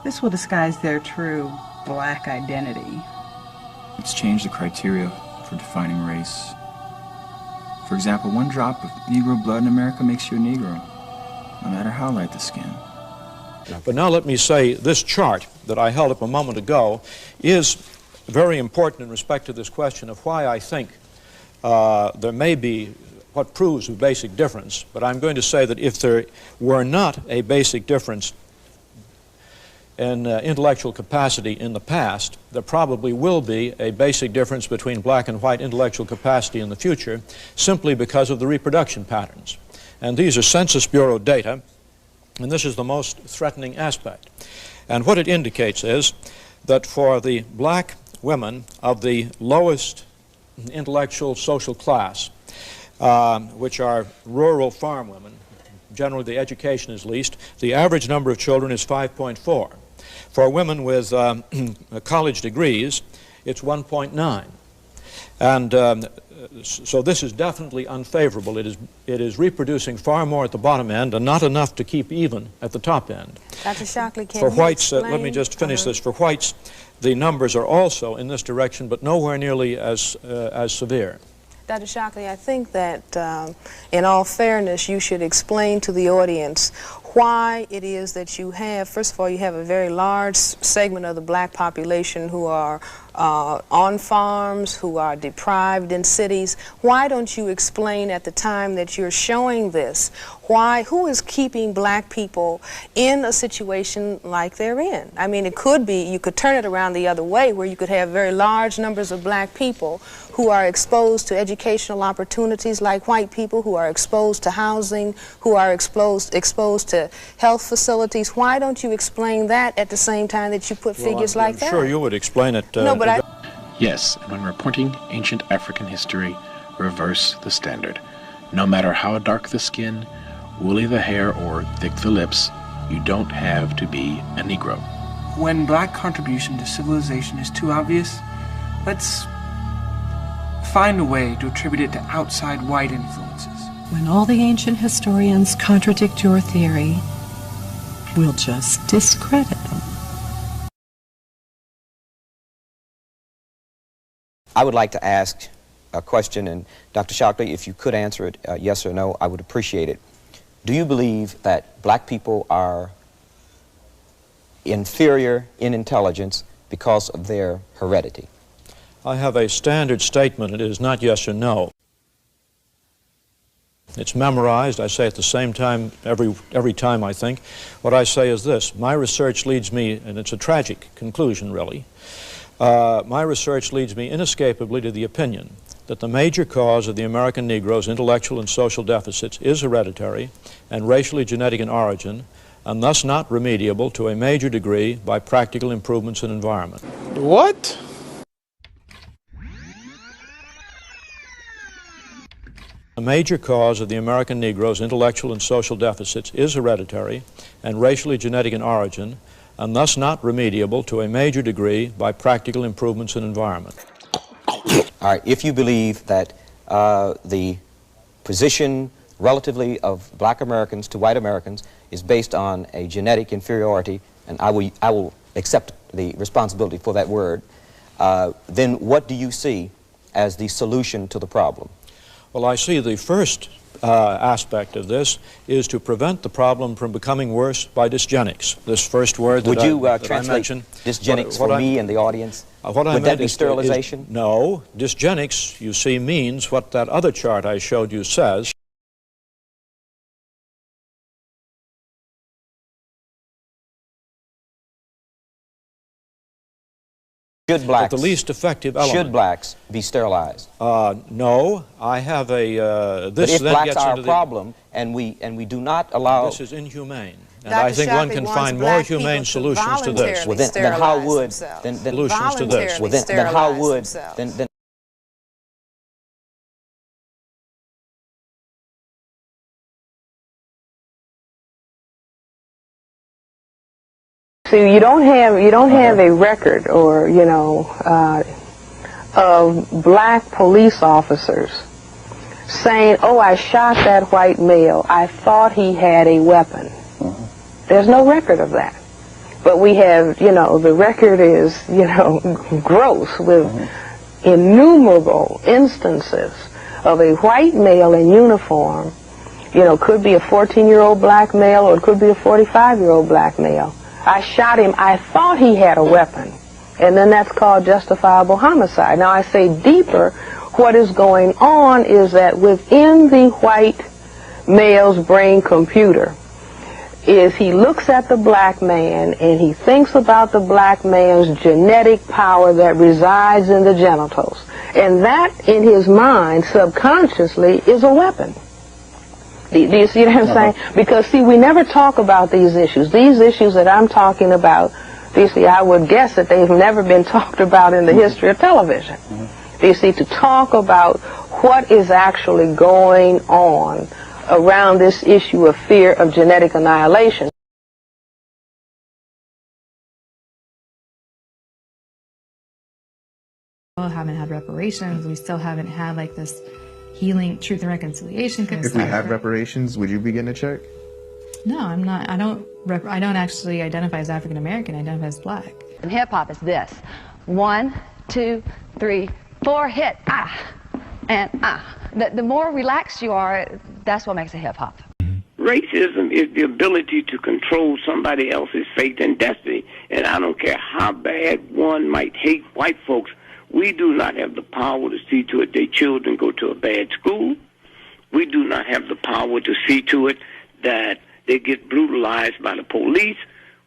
This will disguise their true black identity. Let's change the criteria for defining race. For example, one drop of Negro blood in America makes you a Negro, no matter how light the skin. But now let me say, this chart that I held up a moment ago is very important in respect to this question of why I think there may be what proves a basic difference. But I'm going to say that if there were not a basic difference in intellectual capacity in the past, there probably will be a basic difference between black and white intellectual capacity in the future, simply because of the reproduction patterns. And these are Census Bureau data, and this is the most threatening aspect. And what it indicates is that for the black women of the lowest intellectual social class, which are rural farm women, generally the education is least, the average number of children is 5.4. For women with college degrees, it's 1.9. And so this is definitely unfavorable. It is reproducing far more at the bottom end and not enough to keep even at the top end. Dr. Shockley, can for you whites, explain? let me just finish this. For whites, the numbers are also in this direction, but nowhere nearly as severe. Dr. Shockley, I think that in all fairness, you should explain to the audience why it is that you have, first of all, you have a very large segment of the black population who are on farms, who are deprived in cities. Why don't you explain at the time that you're showing this, who is keeping black people in a situation like they're in? I mean, it could be, you could turn it around the other way, where you could have very large numbers of black people who are exposed to educational opportunities like white people, who are exposed to housing, who are exposed to health facilities. Why don't you explain that at the same time that you put figures like that? I'm sure you would explain it. No, but Yes, when reporting ancient African history, reverse the standard. No matter how dark the skin, woolly the hair, or thick the lips, you don't have to be a Negro. When black contribution to civilization is too obvious, let's find a way to attribute it to outside white influences. When all the ancient historians contradict your theory, we'll just discredit them. I would like to ask a question, and Dr. Shockley, if you could answer it yes or no, I would appreciate it. Do you believe that black people are inferior in intelligence because of their heredity? I have a standard statement. It is not yes or no. It's memorized. I say at the same time every time, I think. What I say is this. My research leads me, and it's a tragic conclusion, really, my research leads me inescapably to the opinion that the major cause of the American Negro's intellectual and social deficits is hereditary and racially genetic in origin, and thus not remediable to a major degree by practical improvements in environment. What? A major cause of the American Negro's intellectual and social deficits is hereditary and racially genetic in origin, and thus not remediable to a major degree by practical improvements in environment. All right, if you believe that the position relatively of black Americans to white Americans is based on a genetic inferiority, and I will accept the responsibility for that word, then what do you see as the solution to the problem? Well, I see the first aspect of this is to prevent the problem from becoming worse by dysgenics. This first word that Would you that translate I mentioned. dysgenics for me and the audience? What I Would that be sterilization? No. Dysgenics, you see, means what that other chart I showed you says. Should blacks, the least effective element. Should blacks be sterilized? No, I have a. But if blacks are a problem, and we do not allow. This is inhumane, and I think one can find more humane solutions to this. Well, then how would solutions to this? Well, then how would then. So you don't have a record, or of black police officers saying, "Oh, I shot that white male. I thought he had a weapon." There's no record of that. But we have, the record is, gross with innumerable instances of a white male in uniform. Could be a 14-year-old black male, or it could be a 45-year-old black male. I shot him, I thought he had a weapon. And then that's called justifiable homicide. Now I say deeper, what is going on is that within the white male's brain computer is he looks at the black man and he thinks about the black man's genetic power that resides in the genitals. And that, in his mind, subconsciously, is a weapon. Do you see what I'm saying? Because, see, we never talk about these issues. These issues that I'm talking about, you see, I would guess that they've never been talked about in the history of television. You see, to talk about what is actually going on around this issue of fear of genetic annihilation. We haven't had reparations. We still haven't had like this healing, truth and reconciliation. If we had reparations, would you be getting a check? No, I'm not. I don't actually identify as African American. I identify as black. And hip hop is this: 1, 2, 3, 4, hit, and The more relaxed you are, that's what makes a hip hop. Racism is the ability to control somebody else's fate and destiny. And I don't care how bad one might hate white folks, we do not have the power to see to it their children go to a bad school. We do not have the power to see to it that they get brutalized by the police.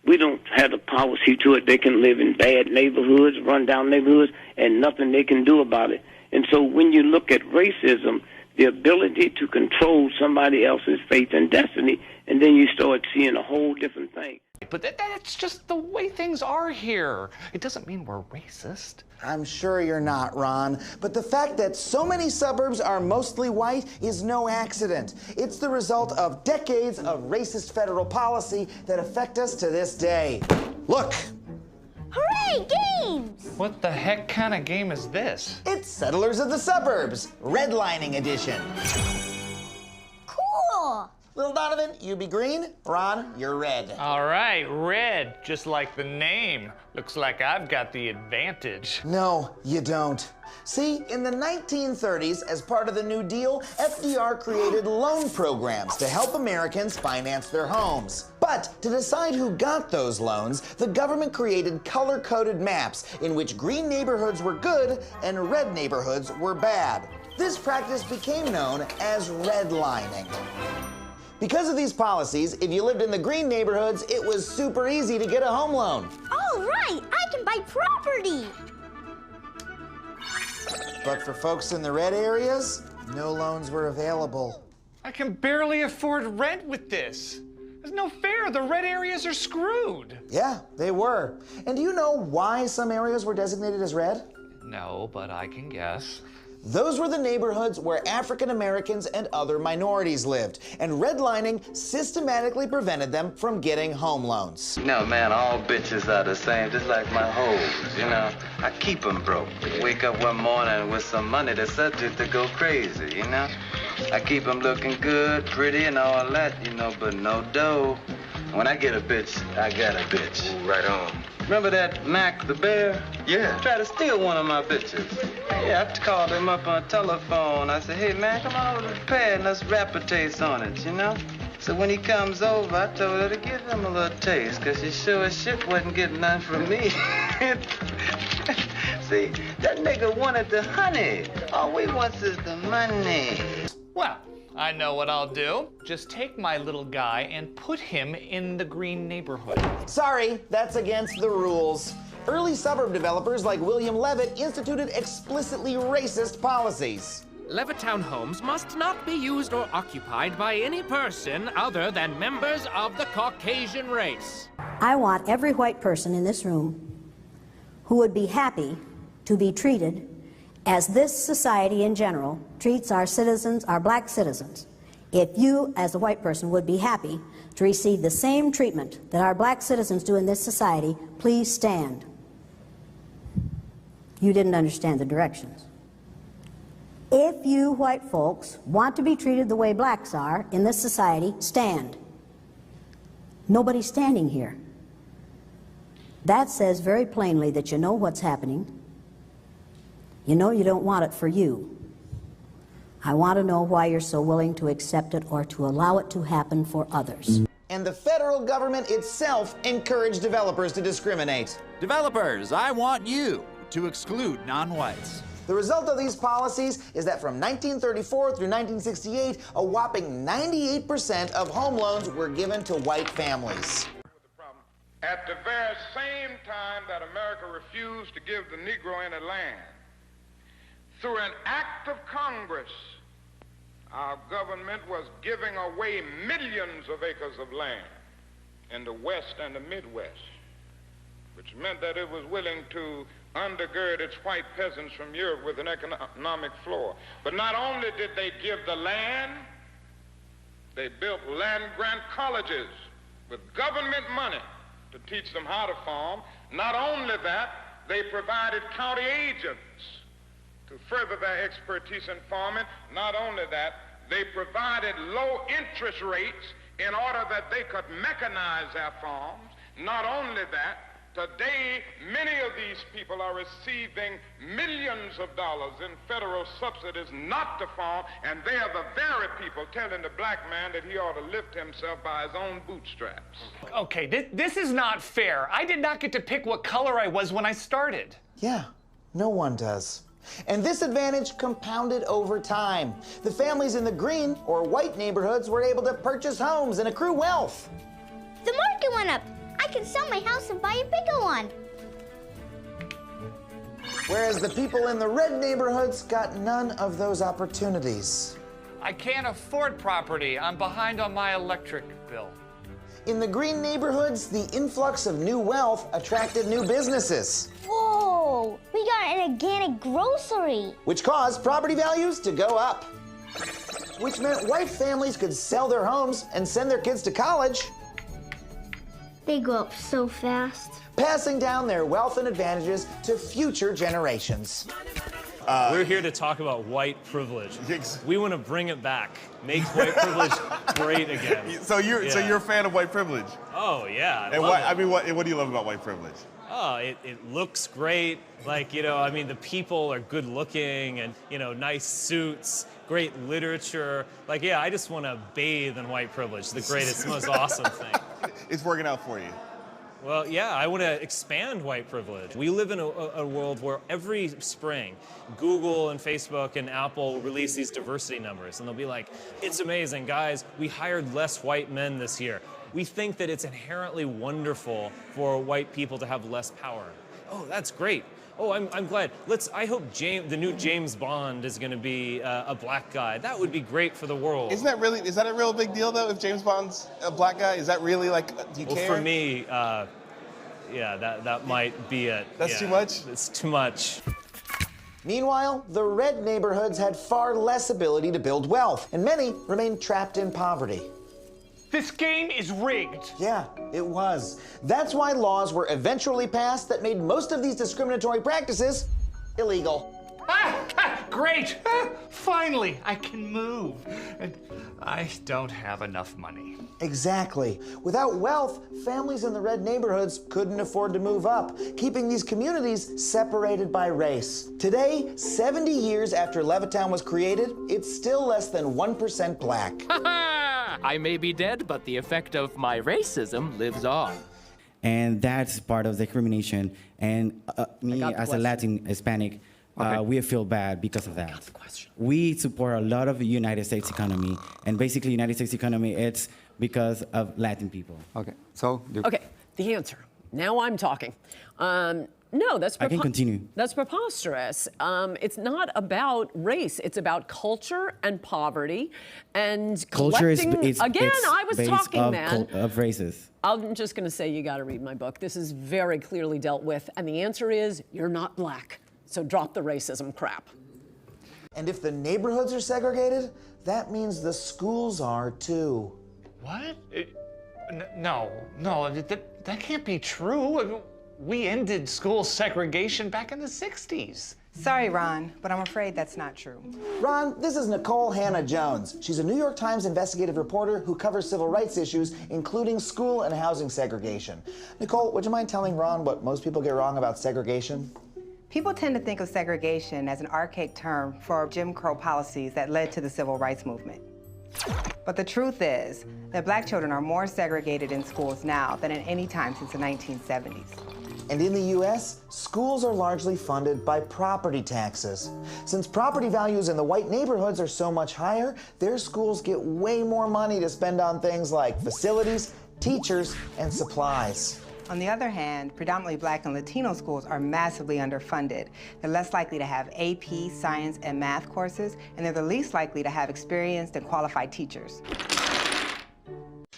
We don't have the power to see to it they can live in bad neighborhoods, run-down neighborhoods, and nothing they can do about it. And so when you look at racism, the ability to control somebody else's fate and destiny, and then you start seeing a whole different thing. But that's just the way things are here. It doesn't mean we're racist. I'm sure you're not, Ron. But the fact that so many suburbs are mostly white is no accident. It's the result of decades of racist federal policy that affect us to this day. Look. Hooray, games! What the heck kind of game is this? It's Settlers of the Suburbs, redlining edition. Cool! Little Donovan, you be green. Ron, you're red. All right, red, just like the name. Looks like I've got the advantage. No, you don't. See, in the 1930s, as part of the New Deal, FDR created loan programs to help Americans finance their homes. But to decide who got those loans, the government created color-coded maps in which green neighborhoods were good and red neighborhoods were bad. This practice became known as redlining. Because of these policies, if you lived in the green neighborhoods, it was super easy to get a home loan. All right, I can buy property. But for folks in the red areas, no loans were available. I can barely afford rent with this. There's no fair. The red areas are screwed. Yeah, they were. And do you know why some areas were designated as red? No, but I can guess. Those were the neighborhoods where African Americans and other minorities lived, and redlining systematically prevented them from getting home loans. You know, man, all bitches are the same, just like my hoes, you know. I keep them broke. Wake up one morning with some money that's subject to go crazy, you know. I keep them looking good, pretty, and all that, you know, but no dough. When I get a bitch, I got a bitch. Ooh, right on. Remember that Mac the bear? Yeah. Tried to steal one of my bitches. Yeah, I called him up on the telephone. I said, hey, man, come on over to the pad and let's rap a taste on it, you know? So when he comes over, I told her to give him a little taste, because she sure as shit wasn't getting none from me. See, that nigga wanted the honey. All we wants is the money. Well, I know what I'll do. Just take my little guy and put him in the green neighborhood. Sorry, that's against the rules. Early suburb developers like William Levitt instituted explicitly racist policies. Levittown homes must not be used or occupied by any person other than members of the Caucasian race. I want every white person in this room who would be happy to be treated as this society in general treats our citizens, our black citizens. If you, as a white person, would be happy to receive the same treatment that our black citizens do in this society, please stand. You didn't understand the directions. If you white folks want to be treated the way blacks are in this society, stand. Nobody's standing here. That says very plainly that you know what's happening. You know you don't want it for you. I want to know why you're so willing to accept it or to allow it to happen for others. And the federal government itself encouraged developers to discriminate. Developers, I want you to exclude non-whites. The result of these policies is that from 1934 through 1968, a whopping 98% of home loans were given to white families. At the very same time that America refused to give the Negro any land, through an act of Congress, our government was giving away millions of acres of land in the West and the Midwest, which meant that it was willing to undergird its white peasants from Europe with an economic floor. But not only did they give the land, they built land-grant colleges with government money to teach them how to farm. Not only that, they provided county agents to further their expertise in farming. Not only that, they provided low interest rates in order that they could mechanize their farms. Not only that, today many of these people are receiving millions of dollars in federal subsidies not to farm, and they are the very people telling the black man that he ought to lift himself by his own bootstraps. Okay, this is not fair. I did not get to pick what color I was when I started. Yeah, no one does. And this advantage compounded over time. The families in the green or white neighborhoods were able to purchase homes and accrue wealth. The market went up. I can sell my house and buy a bigger one. Whereas the people in the red neighborhoods got none of those opportunities. I can't afford property. I'm behind on my electric bill. In the green neighborhoods, the influx of new wealth attracted new businesses. Whoa, we got an organic grocery. Which caused property values to go up. Which meant white families could sell their homes and send their kids to college. They grow up so fast. Passing down their wealth and advantages to future generations. We're here to talk about white privilege. We want to bring it back, make white privilege great again. So you're a fan of white privilege? Oh yeah. What do you love about white privilege? Oh, it looks great. Like, you know, I mean, the people are good looking and, you know, nice suits, great literature. Like, yeah, I just want to bathe in white privilege, the greatest, most awesome thing. It's working out for you. Well, yeah, I want to expand white privilege. We live in a world where every spring, Google and Facebook and Apple release these diversity numbers, and they'll be like, it's amazing, guys, we hired less white men this year. We think that it's inherently wonderful for white people to have less power. Oh, that's great. Oh, I'm glad. I hope the new James Bond is going to be a black guy. That would be great for the world. Is that a real big deal, though, if James Bond's a black guy? Is that really, like, do you care? Well, for me, yeah, that might be it. That's too much? It's too much. Meanwhile, the red neighborhoods had far less ability to build wealth, and many remained trapped in poverty. This game is rigged. Yeah, it was. That's why laws were eventually passed that made most of these discriminatory practices illegal. Great! Finally, I can move. And I don't have enough money. Exactly. Without wealth, families in the red neighborhoods couldn't afford to move up, keeping these communities separated by race. Today, 70 years after Levittown was created, it's still less than 1% black. I may be dead, but the effect of my racism lives on. And that's part of the discrimination. And me, as a Latin Hispanic, we feel bad because of that. We support a lot of the United States economy, and basically United States economy, it's because of Latin people. Okay, so... Okay, the answer. Now I'm talking. No, that's I can continue. That's preposterous. It's not about race. It's about culture and poverty and collecting. Culture is again, I was talking, of man. Of races. I'm just going to say you got to read my book. This is very clearly dealt with, and the answer is you're not black. So drop the racism crap. And if the neighborhoods are segregated, that means the schools are too. What? No, that can't be true. We ended school segregation back in the 60s. Sorry, Ron, but I'm afraid that's not true. Ron, this is Nicole Hannah-Jones. She's a New York Times investigative reporter who covers civil rights issues, including school and housing segregation. Nicole, would you mind telling Ron what most people get wrong about segregation? People tend to think of segregation as an archaic term for Jim Crow policies that led to the civil rights movement. But the truth is that black children are more segregated in schools now than at any time since the 1970s. And in the U.S., schools are largely funded by property taxes. Since property values in the white neighborhoods are so much higher, their schools get way more money to spend on things like facilities, teachers, and supplies. On the other hand, predominantly black and Latino schools are massively underfunded. They're less likely to have AP, science, and math courses, and they're the least likely to have experienced and qualified teachers.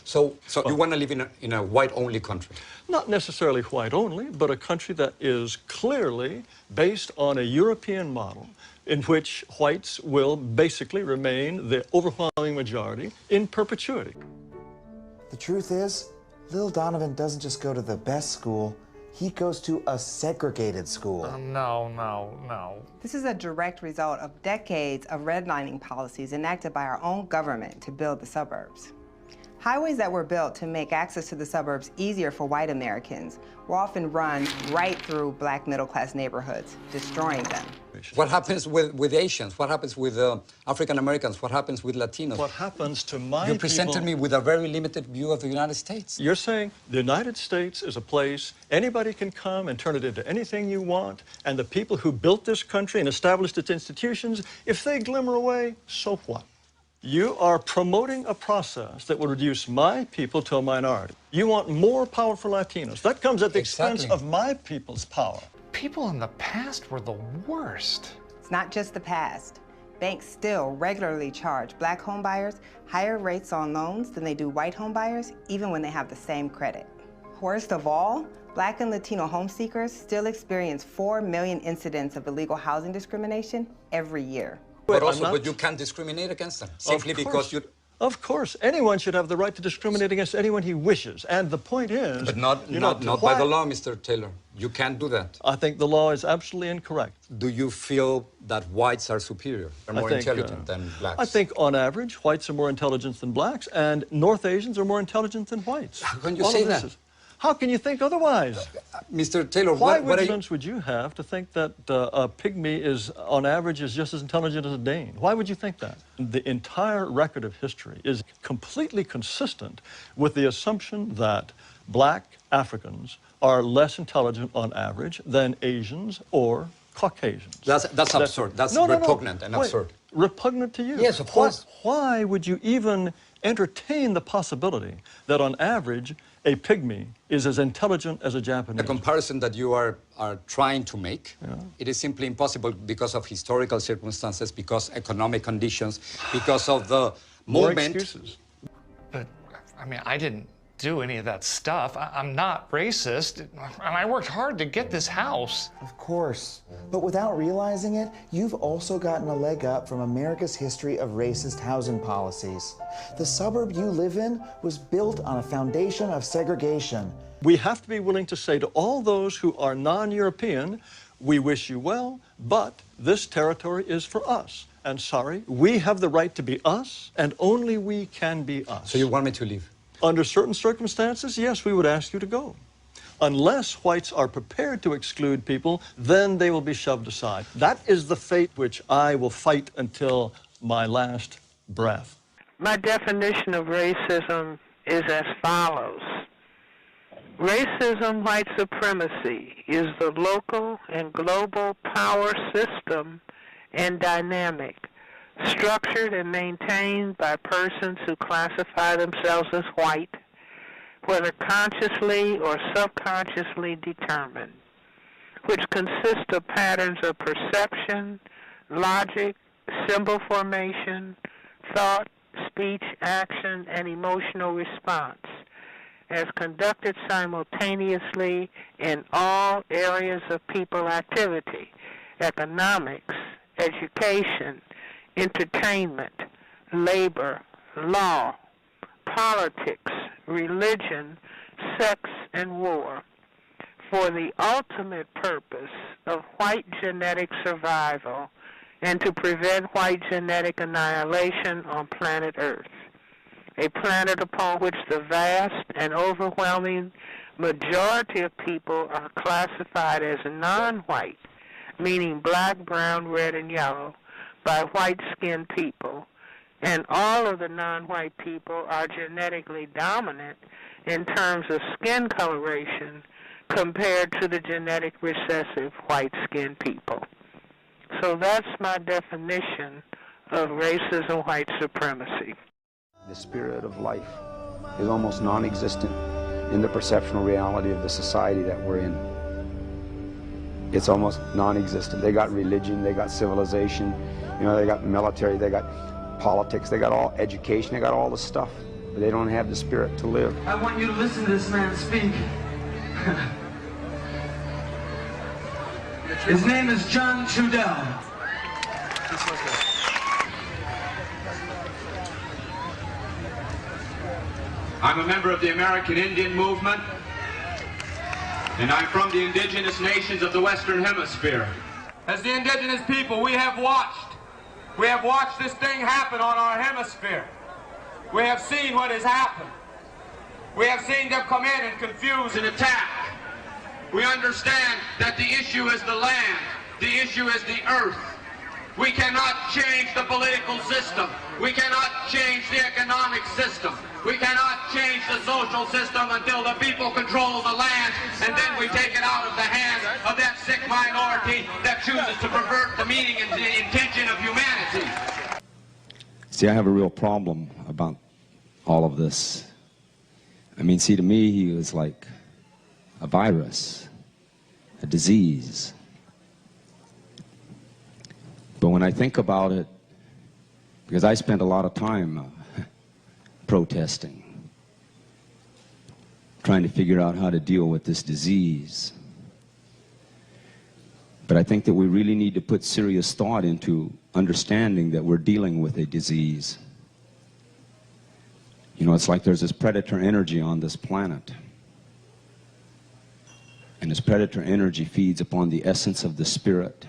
So you want to live in a white-only country? Not necessarily white-only, but a country that is clearly based on a European model in which whites will basically remain the overwhelming majority in perpetuity. The truth is, Lil Donovan doesn't just go to the best school, he goes to a segregated school. No. This is a direct result of decades of redlining policies enacted by our own government to build the suburbs. Highways that were built to make access to the suburbs easier for white Americans were often run right through black middle-class neighborhoods, destroying them. What happens with Asians? What happens with African Americans? What happens with Latinos? What happens to my You presented me with a very limited view of the United States. You're saying the United States is a place anybody can come and turn it into anything you want, and the people who built this country and established its institutions, if they glimmer away, so what? You are promoting a process that will reduce my people to a minority. You want more power for Latinos. That comes at the expense of my people's power. People in the past were the worst. It's not just the past. Banks still regularly charge black homebuyers higher rates on loans than they do white homebuyers, even when they have the same credit. Worst of all, black and Latino home seekers still experience 4 million incidents of illegal housing discrimination every year. But you can't discriminate against them simply because you... Of course, anyone should have the right to discriminate against anyone he wishes. And the point is... But not by the law, Mr. Taylor. You can't do that. I think the law is absolutely incorrect. Do you feel that whites are superior, are more intelligent than blacks? I think, on average, whites are more intelligent than blacks, and North Asians are more intelligent than whites. How can you say that? How can you think otherwise? Mr. Taylor, what evidence would you have to think that a pygmy is, on average, is just as intelligent as a Dane? Why would you think that? The entire record of history is completely consistent with the assumption that black Africans are less intelligent on average than Asians or Caucasians. That's absurd. That's repugnant and absurd. Repugnant to you? Yes, of course. Why would you even entertain the possibility that on average a pygmy is as intelligent as a Japanese? The comparison that you are trying to make, it is simply impossible because of historical circumstances, because economic conditions, because of the moment. More excuses. But, I mean, I didn't do any of that stuff. I'm not racist, and I worked hard to get this house. Of course. But without realizing it, you've also gotten a leg up from America's history of racist housing policies. The suburb you live in was built on a foundation of segregation. We have to be willing to say to all those who are non-European, we wish you well, but this territory is for us. And sorry, we have the right to be us, and only we can be us. So you want me to leave? Under certain circumstances, yes, we would ask you to go. Unless whites are prepared to exclude people, then they will be shoved aside. That is the fate which I will fight until my last breath. My definition of racism is as follows. Racism, white supremacy, is the local and global power system and dynamic structured and maintained by persons who classify themselves as white, whether consciously or subconsciously determined, which consist of patterns of perception, logic, symbol formation, thought, speech, action, and emotional response, as conducted simultaneously in all areas of people activity, economics, education, entertainment, labor, law, politics, religion, sex, and war, for the ultimate purpose of white genetic survival and to prevent white genetic annihilation on planet Earth, a planet upon which the vast and overwhelming majority of people are classified as non-white, meaning black, brown, red, and yellow, by white-skinned people, and all of the non-white people are genetically dominant in terms of skin coloration compared to the genetic recessive white-skinned people. So that's my definition of racism, white supremacy. The spirit of life is almost non-existent in the perceptual reality of the society that we're in. It's almost non-existent. They got religion, they got civilization, you know, they got military, they got politics, they got all education, they got all the stuff, but they don't have the spirit to live. I want you to listen to this man speak. His name is John Trudell. I'm a member of the American Indian Movement, and I'm from the indigenous nations of the Western Hemisphere. As the indigenous people, we have watched this thing happen on our hemisphere. We have seen what has happened. We have seen them come in and confuse and attack. We understand that the issue is the land, the issue is the earth. We cannot change the political system. We cannot change the economic system. We cannot change the social system until the people control the land, and then we take it out of the hands of that sick minority that chooses to pervert the meaning and the intention of humanity. See, I have a real problem about all of this. I mean, see, to me, he was like a virus, a disease. But when I think about it, because I spent a lot of time protesting, trying to figure out how to deal with this disease. But I think that we really need to put serious thought into understanding that we're dealing with a disease. You know, it's like there's this predator energy on this planet. And this predator energy feeds upon the essence of the spirit,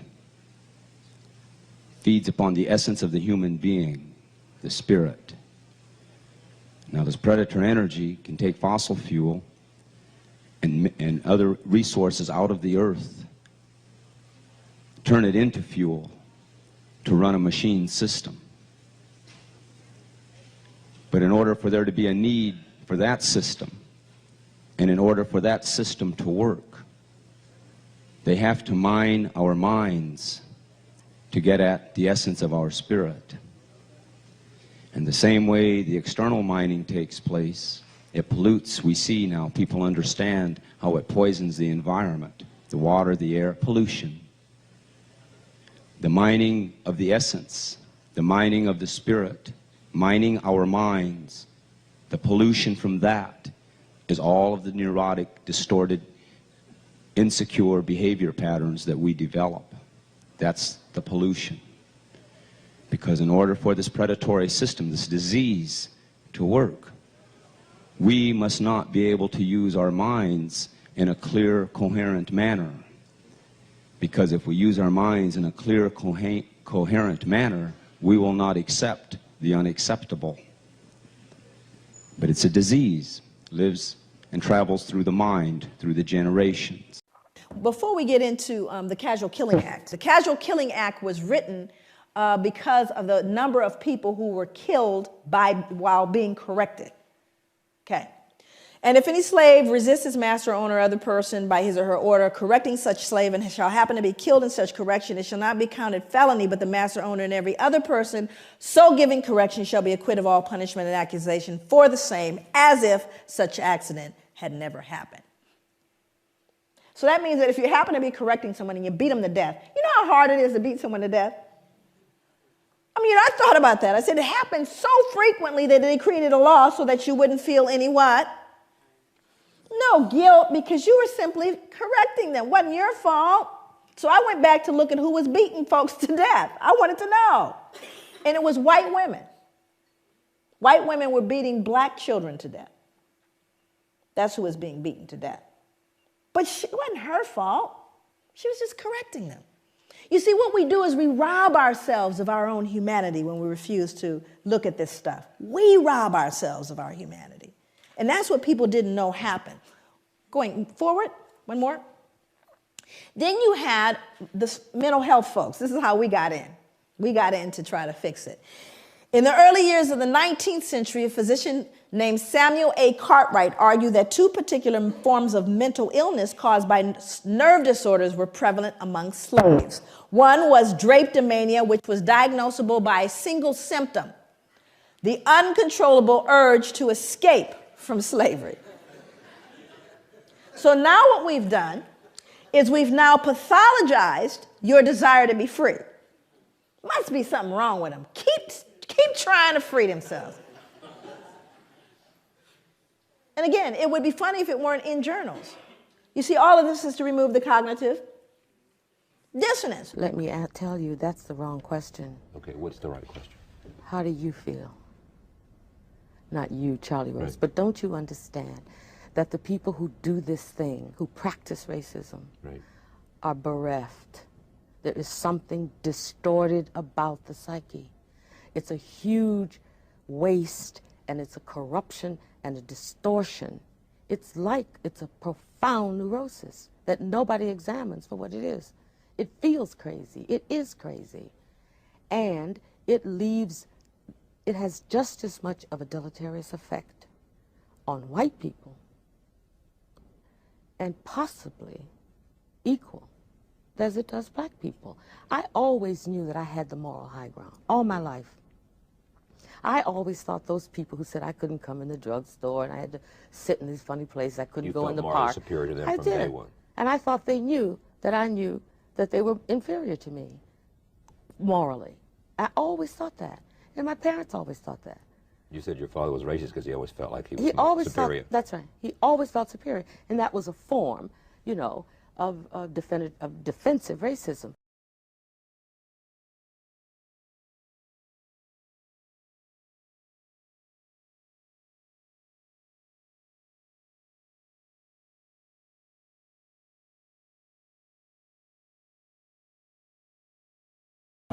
feeds upon the essence of the human being, the spirit. Now, this predator energy can take fossil fuel and other resources out of the earth, turn it into fuel to run a machine system. But in order for there to be a need for that system, and in order for that system to work, they have to mine our minds to get at the essence of our spirit. And the same way the external mining takes place, it pollutes. We see now, people understand how it poisons the environment, the water, the air, pollution. The mining of the essence, the mining of the spirit, mining our minds, the pollution from that is all of the neurotic, distorted, insecure behavior patterns that we develop. That's the pollution. Because in order for this predatory system, this disease, to work, we must not be able to use our minds in a clear, coherent manner. Because if we use our minds in a clear, coherent manner, we will not accept the unacceptable. But it's a disease, lives and travels through the mind, through the generations. Before we get into the Casual Killing Act, the Casual Killing Act was written because of the number of people who were killed while being corrected. Okay. And if any slave resists his master, owner, or other person by his or her order, correcting such slave, and shall happen to be killed in such correction, it shall not be counted felony, but the master, owner, and every other person so giving correction shall be acquitted of all punishment and accusation for the same, as if such accident had never happened. So that means that if you happen to be correcting someone and you beat them to death, you know how hard it is to beat someone to death? I mean, I thought about that. I said it happens so frequently that they created a law so that you wouldn't feel any what? No guilt, because you were simply correcting them. It wasn't your fault. So I went back to look at who was beating folks to death. I wanted to know. And it was white women. White women were beating black children to death. That's who was being beaten to death. But it wasn't her fault. She was just correcting them. You see, what we do is we rob ourselves of our own humanity when we refuse to look at this stuff. We rob ourselves of our humanity. And that's what people didn't know happened. Going forward, one more. Then you had the mental health folks. This is how we got in. We got in to try to fix it. In the early years of the 19th century, a physician named Samuel A. Cartwright argued that two particular forms of mental illness caused by nerve disorders were prevalent among slaves. One was drapetomania, which was diagnosable by a single symptom: the uncontrollable urge to escape from slavery. So now what we've done is we've now pathologized your desire to be free. Must be something wrong with them. Keep trying to free themselves. And again, it would be funny if it weren't in journals. You see, all of this is to remove the cognitive dissonance. Let me tell you, that's the wrong question. Okay, what's the right question? How do you feel? Not you, Charlie Rose, right. But don't you understand that the people who do this thing, who practice racism, right, are bereft? There is something distorted about the psyche. It's a huge waste, and it's a corruption and a distortion. It's a profound neurosis that nobody examines for what it is. It feels crazy. It is crazy. And it has just as much of a deleterious effect on white people, and possibly equal as it does black people. I always knew that I had the moral high ground all my life. I always thought those people who said I couldn't come in the drugstore and I had to sit in these funny places, I couldn't go in the park. You felt morally superior to them I from did. day one. And I thought they knew that I knew that they were inferior to me morally. I always thought that. And my parents always thought that. You said your father was racist because he always felt like he was superior. That's right. He always felt superior. And that was a form, you know, of defensive racism.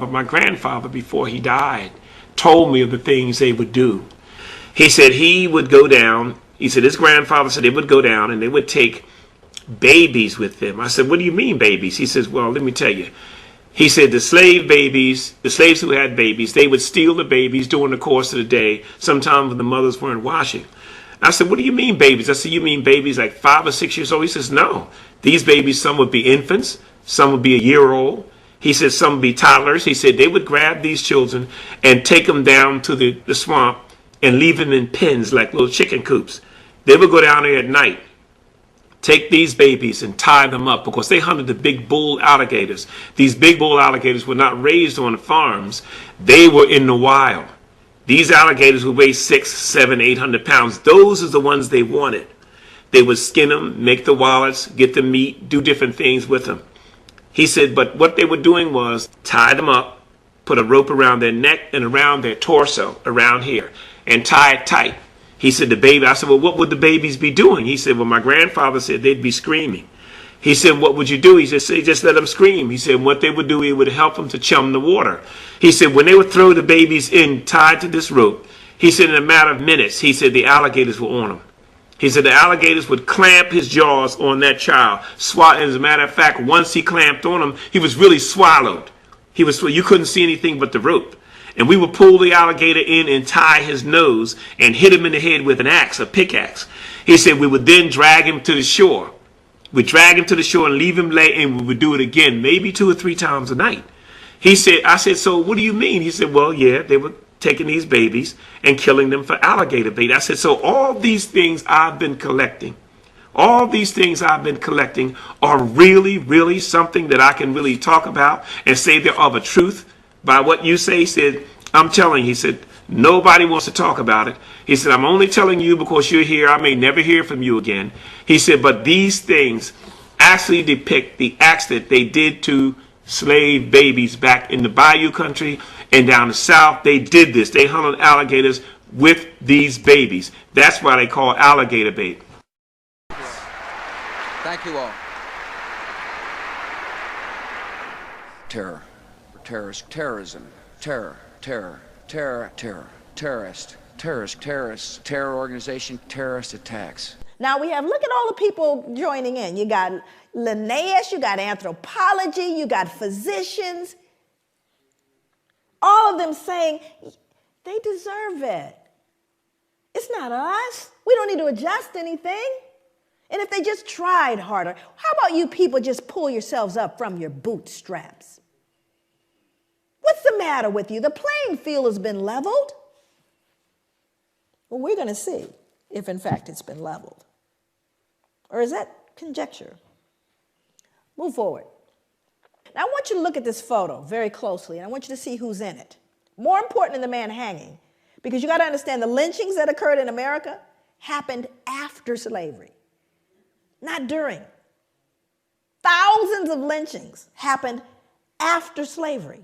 But my grandfather, before he died, told me of the things they would do. He said he would go down. He said his grandfather said they would go down and they would take babies with them. I said, what do you mean babies? He says, well, let me tell you. He said the slave babies, the slaves who had babies, they would steal the babies during the course of the day, sometimes when the mothers weren't washing. I said, what do you mean babies? I said, you mean babies like 5 or 6 years old? He says, no. These babies, some would be infants, some would be a year old. He said some would be toddlers. He said they would grab these children and take them down to the swamp and leave them in pens like little chicken coops. They would go down there at night, take these babies and tie them up because they hunted the big bull alligators. These big bull alligators were not raised on the farms. They were in the wild. These alligators would weigh 600, 700, 800 pounds. Those are the ones they wanted. They would skin them, make the wallets, get the meat, do different things with them. He said, but what they were doing was tie them up, put a rope around their neck and around their torso, around here, and tie it tight. He said, the baby, I said, well, what would the babies be doing? He said, well, my grandfather said they'd be screaming. He said, what would you do? He said, just let them scream. He said, what they would do, it would help them to chum the water. He said, when they would throw the babies in tied to this rope, he said, in a matter of minutes, he said, the alligators were on them. He said, the alligators would clamp his jaws on that child. As a matter of fact, once he clamped on him, he was really swallowed. You couldn't see anything but the rope. And we would pull the alligator in and tie his nose and hit him in the head with an axe, a pickaxe. He said we would then drag him to the shore. We'd drag him to the shore and leave him lay, and we would do it again, maybe 2 or 3 times a night. He said, I said, so what do you mean? He said, well, yeah, they were taking these babies and killing them for alligator bait. I said, so all these things I've been collecting, all these things I've been collecting are really, really something that I can really talk about and say they're of a truth by what you say. He said, I'm telling you, he said, nobody wants to talk about it. He said, I'm only telling you because you're here. I may never hear from you again. He said, but these things actually depict the acts that they did to slave babies back in the Bayou country and down the South. They did this. They hunted alligators with these babies. That's why they call alligator bait. Thank you all. Terror. Terrorism. Terror. Terrorist. Terror organization, terrorist attacks. Now we have, look at all the people joining in. You got Linnaeus, you got anthropology, you got physicians. All of them saying they deserve it. It's not us. We don't need to adjust anything. And if they just tried harder, how about you people just pull yourselves up from your bootstraps? What's the matter with you? The playing field has been leveled. Well, we're going to see if, in fact, it's been leveled. Or is that conjecture? Move forward. Now, I want you to look at this photo very closely, and I want you to see who's in it. More important than the man hanging, because you got to understand the lynchings that occurred in America happened after slavery, not during. Thousands of lynchings happened after slavery,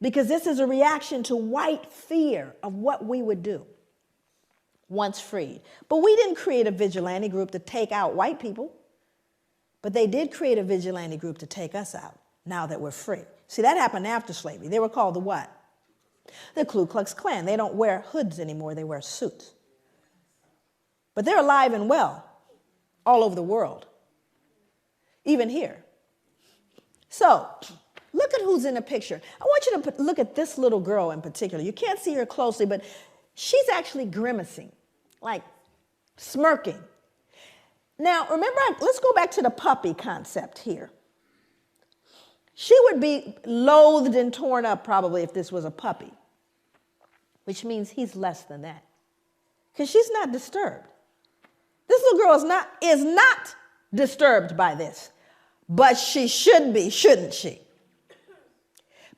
because this is a reaction to white fear of what we would do once freed. But we didn't create a vigilante group to take out white people, but they did create a vigilante group to take us out now that we're free. See, that happened after slavery. They were called the what? The Ku Klux Klan. They don't wear hoods anymore, they wear suits. But they're alive and well all over the world, even here. So, look at who's in the picture. I want you to look at this little girl in particular. You can't see her closely, but she's actually grimacing, like smirking. Now, remember, let's go back to the puppy concept here. She would be loathed and torn up probably if this was a puppy, which means he's less than that, because she's not disturbed. This little girl is not disturbed by this, but she should be, shouldn't she?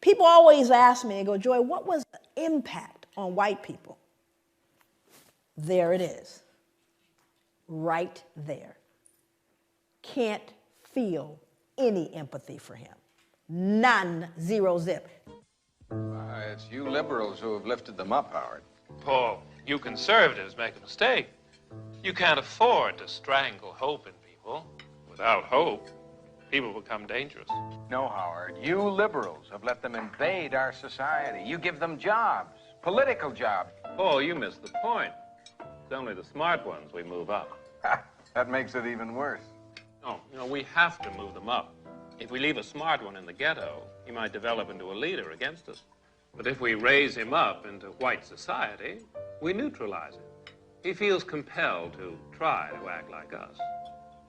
People always ask me, they go, Joy, what was the impact on white people? There it is, right there. Can't feel any empathy for him. None, 0 zip. It's you liberals who have lifted them up, Howard. Paul, you conservatives make a mistake. You can't afford to strangle hope in people. Without hope, people become dangerous. No, Howard. You liberals have let them invade our society. You give them jobs, political jobs. Oh, you missed the point. It's only the smart ones we move up. That makes it even worse. No, we have to move them up. If we leave a smart one in the ghetto, he might develop into a leader against us. But if we raise him up into white society, we neutralize him. He feels compelled to try to act like us.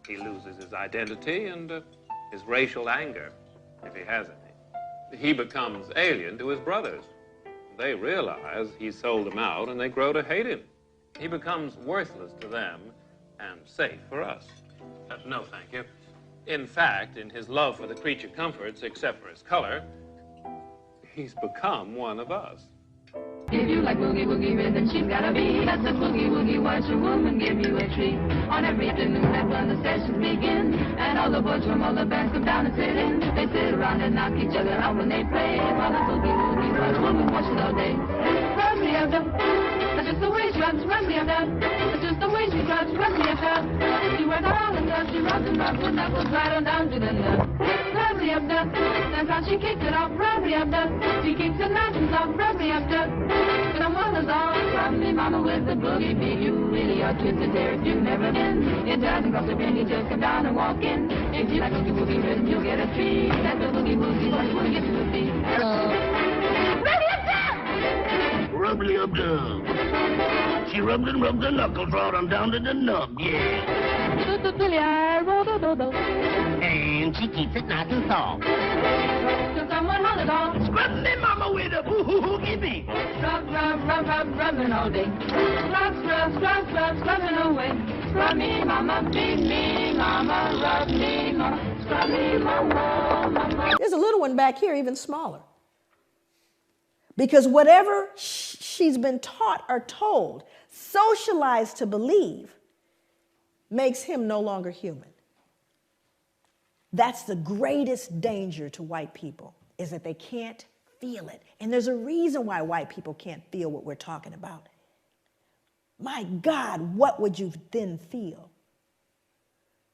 He loses his identity and his racial anger, if he has any. He becomes alien to his brothers. They realize he sold them out and they grow to hate him. He becomes worthless to them and safe for us. No, thank you. In fact, in his love for the creature comforts, except for his color, he's become one of us. If you like boogie woogie rhythm, she's gotta be. That's a boogie woogie washer woman, give you a treat. On every afternoon, that's when the sessions begin. And all the boys from all the bands come down and sit in. They sit around and knock each other out when they play. While the boogie woogie washer woman washes all day. Rub me up, that's just the way she rubs. Rub me up, that's just the way she rubs. Rub me up, she wears all the stuff. She rubs and rubs with knuckles right on down to the nut. Rub me up, that's how she kicks it off. Rub me up, she keeps it nice and soft. Rub me up, but I'm one of those from me, mama, with the boogie beat. You really are twisted there if you've never been. It doesn't cost a penny, just come down and walk in. If you like boogie woogie rhythm, you'll get a treat. That's the boogie woogie, what you wanna get to a beat. Ready up down! Rubbly up down. She rubbed the knuckles right on down to the nub, yeah. And she keeps it nice and soft. So someone hold it on. Scrub me, mama, with a boo-hoo-hoo-give me. Scrub, rubbing all day. Scrub, scrubbing away. Scrub me, mama, beat me, mama, rub me, mama. Scrub me, mama. There's a little one back here, even smaller. Because whatever she's been taught or told, socialized to believe, makes him no longer human. That's the greatest danger to white people, is that they can't feel it. And there's a reason why white people can't feel what we're talking about. My God, what would you then feel?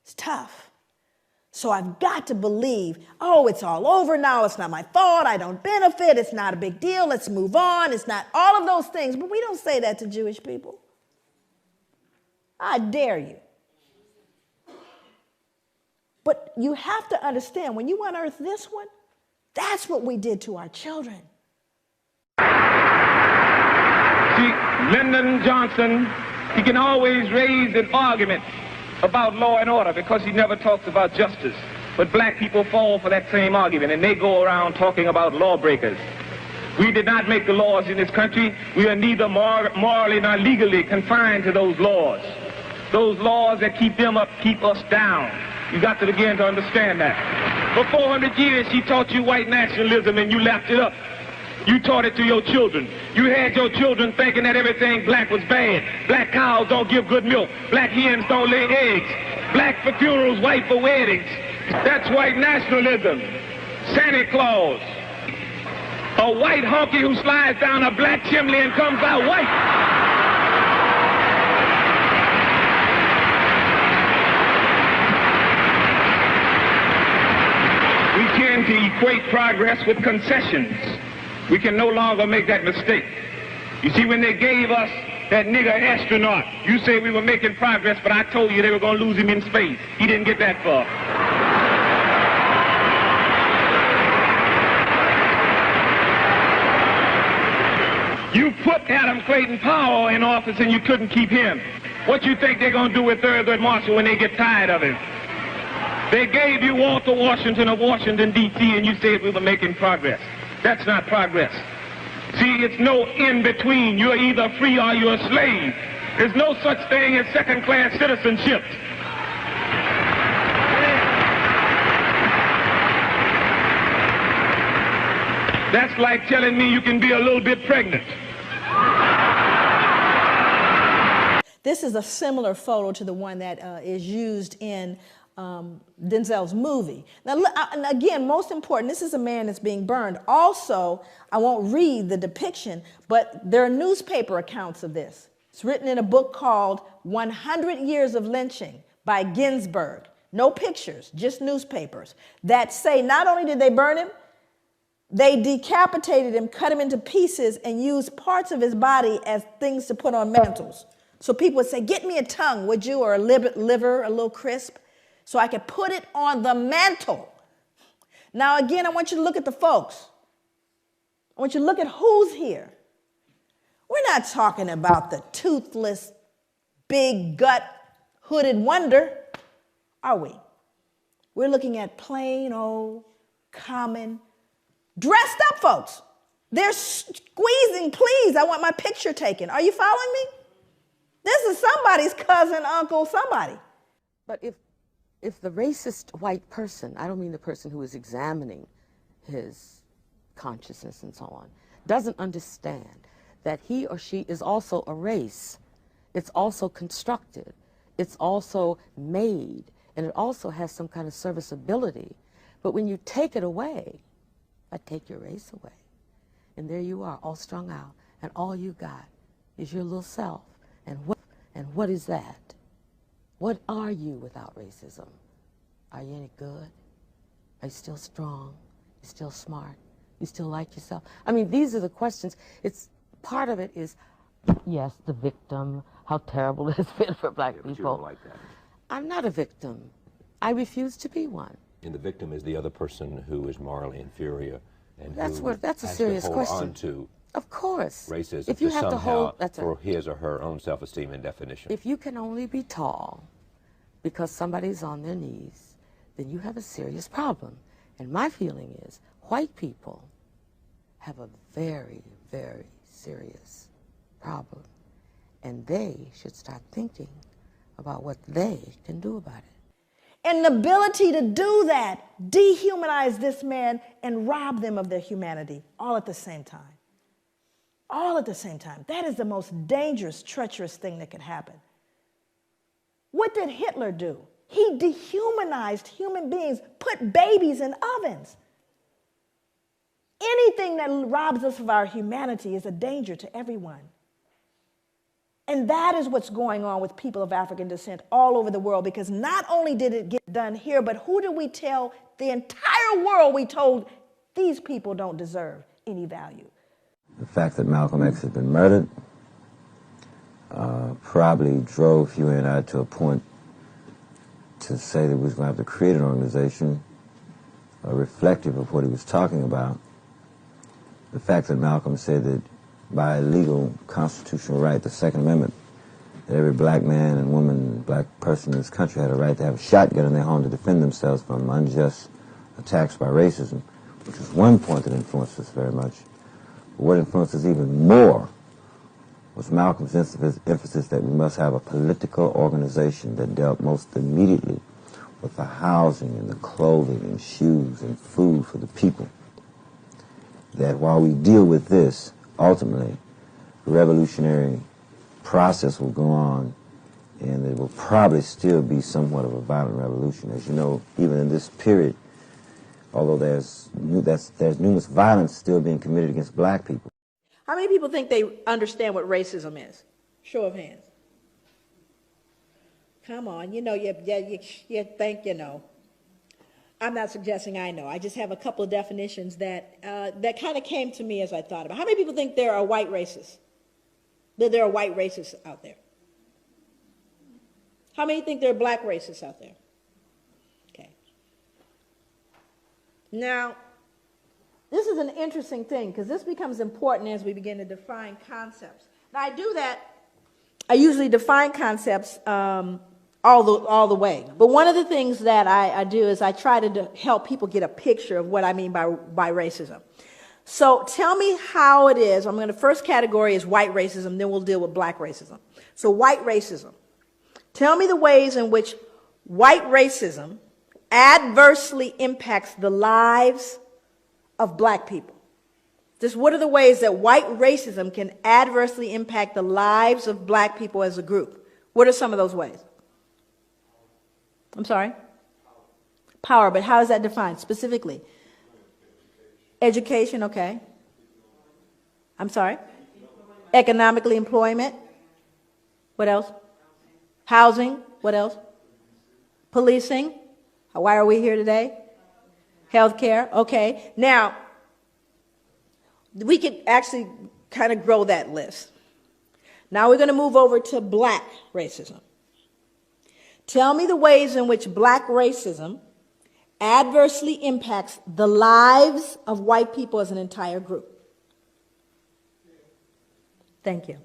It's tough. So I've got to believe, oh, it's all over now. It's not my fault. I don't benefit. It's not a big deal. Let's move on. It's not all of those things. But we don't say that to Jewish people. I dare you. But you have to understand, when you unearth this one, that's what we did to our children. See, Lyndon Johnson, he can always raise an argument about law and order because he never talks about justice. But black people fall for that same argument, and they go around talking about lawbreakers. We did not make the laws in this country. We are neither morally nor legally confined to those laws. Those laws that keep them up keep us down. You got to begin to understand that. For 400 years, she taught you white nationalism, and you lapped it up. You taught it to your children. You had your children thinking that everything black was bad. Black cows don't give good milk. Black hens don't lay eggs. Black for funerals, white for weddings. That's white nationalism. Santa Claus. A white honky who slides down a black chimney and comes out white. We tend to equate progress with concessions. We can no longer make that mistake. You see, when they gave us that nigger astronaut, you say we were making progress, but I told you they were going to lose him in space. He didn't get that far. You put Adam Clayton Powell in office and you couldn't keep him. What you think they're going to do with Thurgood Marshall when they get tired of him? They gave you Walter Washington of Washington, D.C., and you said we were making progress. That's not progress. See, it's no in-between. You're either free or you're a slave. There's no such thing as second-class citizenship. That's like telling me you can be a little bit pregnant. This is a similar photo to the one that is used in Denzel's movie. Now, and again, most important, this is a man that's being burned. Also, I won't read the depiction, but there are newspaper accounts of this. It's written in a book called 100 Years of Lynching by Ginsburg. no pictures, just newspapers, that say not only did they burn him, they decapitated him, cut him into pieces, and used parts of his body as things to put on mantles. So people would say, get me a tongue, would you, or a liver, a little crisp, so I could put it on the mantle. Now, again, I want you to look at the folks. I want you to look at who's here. We're not talking about the toothless, big gut, hooded wonder, are we? We're looking at plain old, common, dressed up folks. They're squeezing, please, I want my picture taken. Are you following me? This is somebody's cousin, uncle, somebody. But if the racist white person, I don't mean the person who is examining his consciousness and so on, doesn't understand that he or she is also a race, it's also constructed, it's also made, and it also has some kind of serviceability. But when you take it away, I take your race away, and there you are, all strung out, and all you got is your little self. And what is that? What are you without racism? Are you any good? Are you still strong? You still smart? You still like yourself? I mean, these are the questions. It's part of it is, yes, the victim, how terrible it has been for black people. You don't like that. I'm not a victim. I refuse to be one. And the victim is the other person who is morally inferior and that's a has serious to hold question. on to of course. Racism if you to have somehow to hold, that's for his or her own self-esteem and definition. If you can only be tall because somebody's on their knees, then you have a serious problem. And my feeling is white people have a very, very serious problem. And they should start thinking about what they can do about it. And the ability to do that, dehumanize this man and rob them of their humanity all at the same time. All at the same time. That is the most dangerous, treacherous thing that could happen. What did Hitler do? He dehumanized human beings, put babies in ovens. Anything that robs us of our humanity is a danger to everyone. And that is what's going on with people of African descent all over the world, because not only did it get done here, but who did we tell? The entire world we told these people don't deserve any value. The fact that Malcolm X had been murdered probably drove Huey and I to a point to say that we was going to have to create an organization reflective of what he was talking about. The fact that Malcolm said that by legal constitutional right, the Second Amendment, that every black man and woman, black person in this country had a right to have a shotgun in their home to defend themselves from unjust attacks by racism, which was one point that influenced us very much. But what influenced us even more was Malcolm's emphasis that we must have a political organization that dealt most immediately with the housing and the clothing and shoes and food for the people. That while we deal with this, ultimately, the revolutionary process will go on, and it will probably still be somewhat of a violent revolution. As you know, even in this period, although there's numerous violence still being committed against black people. How many people think they understand what racism is? Show of hands. Come on, you know, you think you know. I'm not suggesting I know. I just have a couple of definitions that kind of came to me as I thought about. How many people think there are white racists? That there are white racists out there? How many think there are black racists out there? Okay. Now, this is an interesting thing because this becomes important as we begin to define concepts. Now, I do that. I usually define concepts all the way. But one of the things that I do is I try to help people get a picture of what I mean by racism. So tell me how it is. The first category is white racism, then we'll deal with black racism. So white racism. Tell me the ways in which white racism adversely impacts the lives of black people. Just what are the ways that white racism can adversely impact the lives of black people as a group? What are some of those ways? I'm sorry? Power, but how is that defined specifically? Education, okay. I'm sorry? Economically, employment. What else? Housing, what else? Policing. Why are we here today? Healthcare. Okay. Now, we could actually kind of grow that list. Now we're going to move over to black racism. Tell me the ways in which black racism adversely impacts the lives of white people as an entire group. Thank you.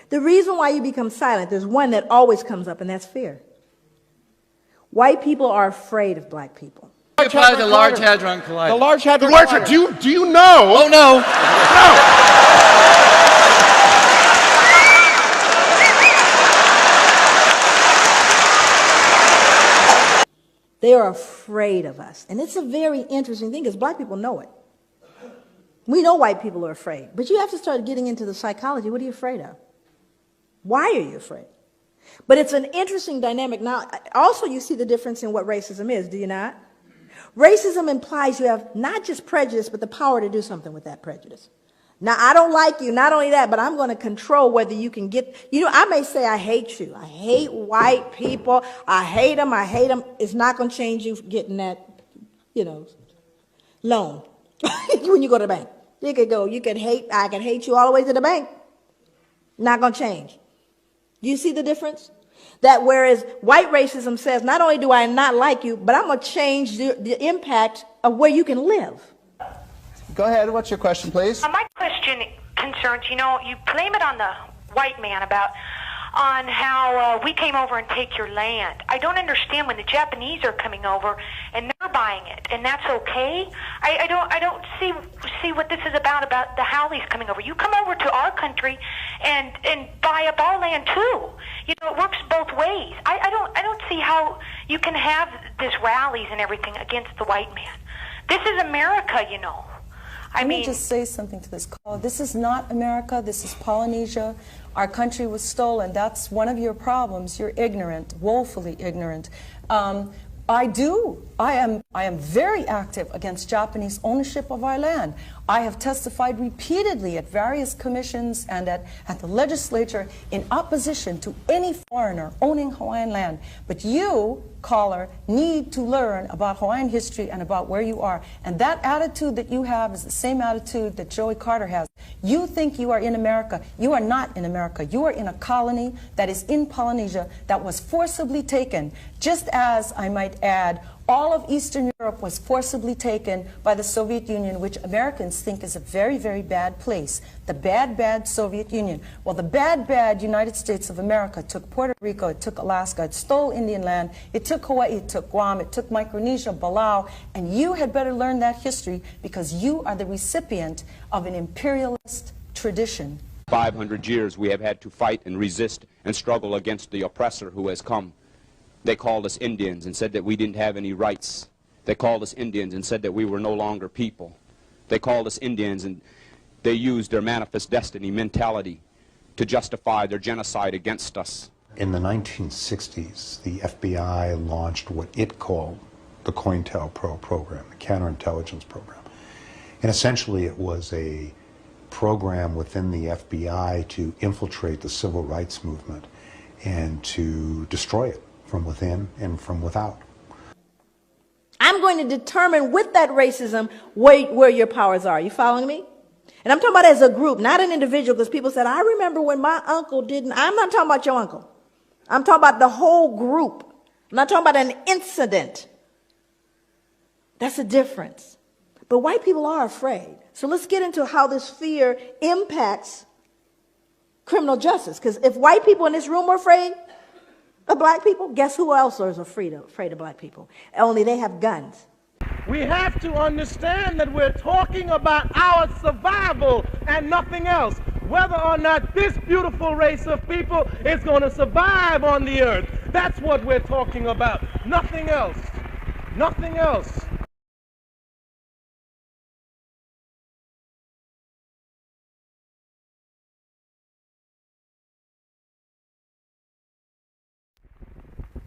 The reason why you become silent, there's one that always comes up, and that's fear. White people are afraid of black people. The Large Hadron Collider. The Large Hadron Large Collider. Do you know? Oh, no. They are afraid of us. And it's a very interesting thing because black people know it. We know white people are afraid. But you have to start getting into the psychology. What are you afraid of? Why are you afraid? But it's an interesting dynamic. Now, also you see the difference in what racism is, do you not? Racism implies you have not just prejudice, but the power to do something with that prejudice. Now, I don't like you, not only that, but I'm going to control whether you can get, I may say I hate you. I hate white people. I hate them. It's not going to change you getting that, loan when you go to the bank. I can hate you all the way to the bank. Not going to change. Do you see the difference? That whereas white racism says, not only do I not like you, but I'm going to change the impact of where you can live. Go ahead. What's your question, please? My question concerns, you blame it on the white man on how we came over and take your land. I don't understand when the Japanese are coming over and they're buying it, and that's okay. I don't see what this is about the Howleys coming over. You come over to our country and buy up our land too. It works both ways. I don't see how you can have this rallies and everything against the white man. This is America, Let me just say something to this call. This is not America. This is Polynesia. Our country was stolen. That's one of your problems. You're ignorant, woefully ignorant. I am very active against Japanese ownership of our land. I have testified repeatedly at various commissions and at the legislature in opposition to any foreigner owning Hawaiian land. But you, caller, need to learn about Hawaiian history and about where you are. And that attitude that you have is the same attitude that Joey Carter has. You think you are in America. You are not in America. You are in a colony that is in Polynesia that was forcibly taken, just as, I might add, all of Eastern Europe was forcibly taken by the Soviet Union, which Americans think is a very, very bad place. The bad, bad Soviet Union. Well, the bad, bad United States of America took Puerto Rico, it took Alaska, it stole Indian land, it took Hawaii, it took Guam, it took Micronesia, Palau, and you had better learn that history because you are the recipient of an imperialist tradition. 500 years we have had to fight and resist and struggle against the oppressor who has come. They called us Indians and said that we didn't have any rights. They called us Indians and said that we were no longer people. They called us Indians and they used their manifest destiny mentality to justify their genocide against us. In the 1960s, the FBI launched what it called the COINTELPRO program, the counterintelligence program. And essentially it was a program within the FBI to infiltrate the civil rights movement and to destroy it from within and from without. I'm going to determine with that racism where your powers are. You following me? And I'm talking about as a group, not an individual, because people said, I remember when my uncle didn't. I'm not talking about your uncle. I'm talking about the whole group. I'm not talking about an incident. That's a difference. But white people are afraid. So let's get into how this fear impacts criminal justice. Because if white people in this room are afraid of black people, guess who else is afraid of black people? Only they have guns. We have to understand that we're talking about our survival and nothing else. Whether or not this beautiful race of people is going to survive on the earth. That's what we're talking about. Nothing else. Nothing else.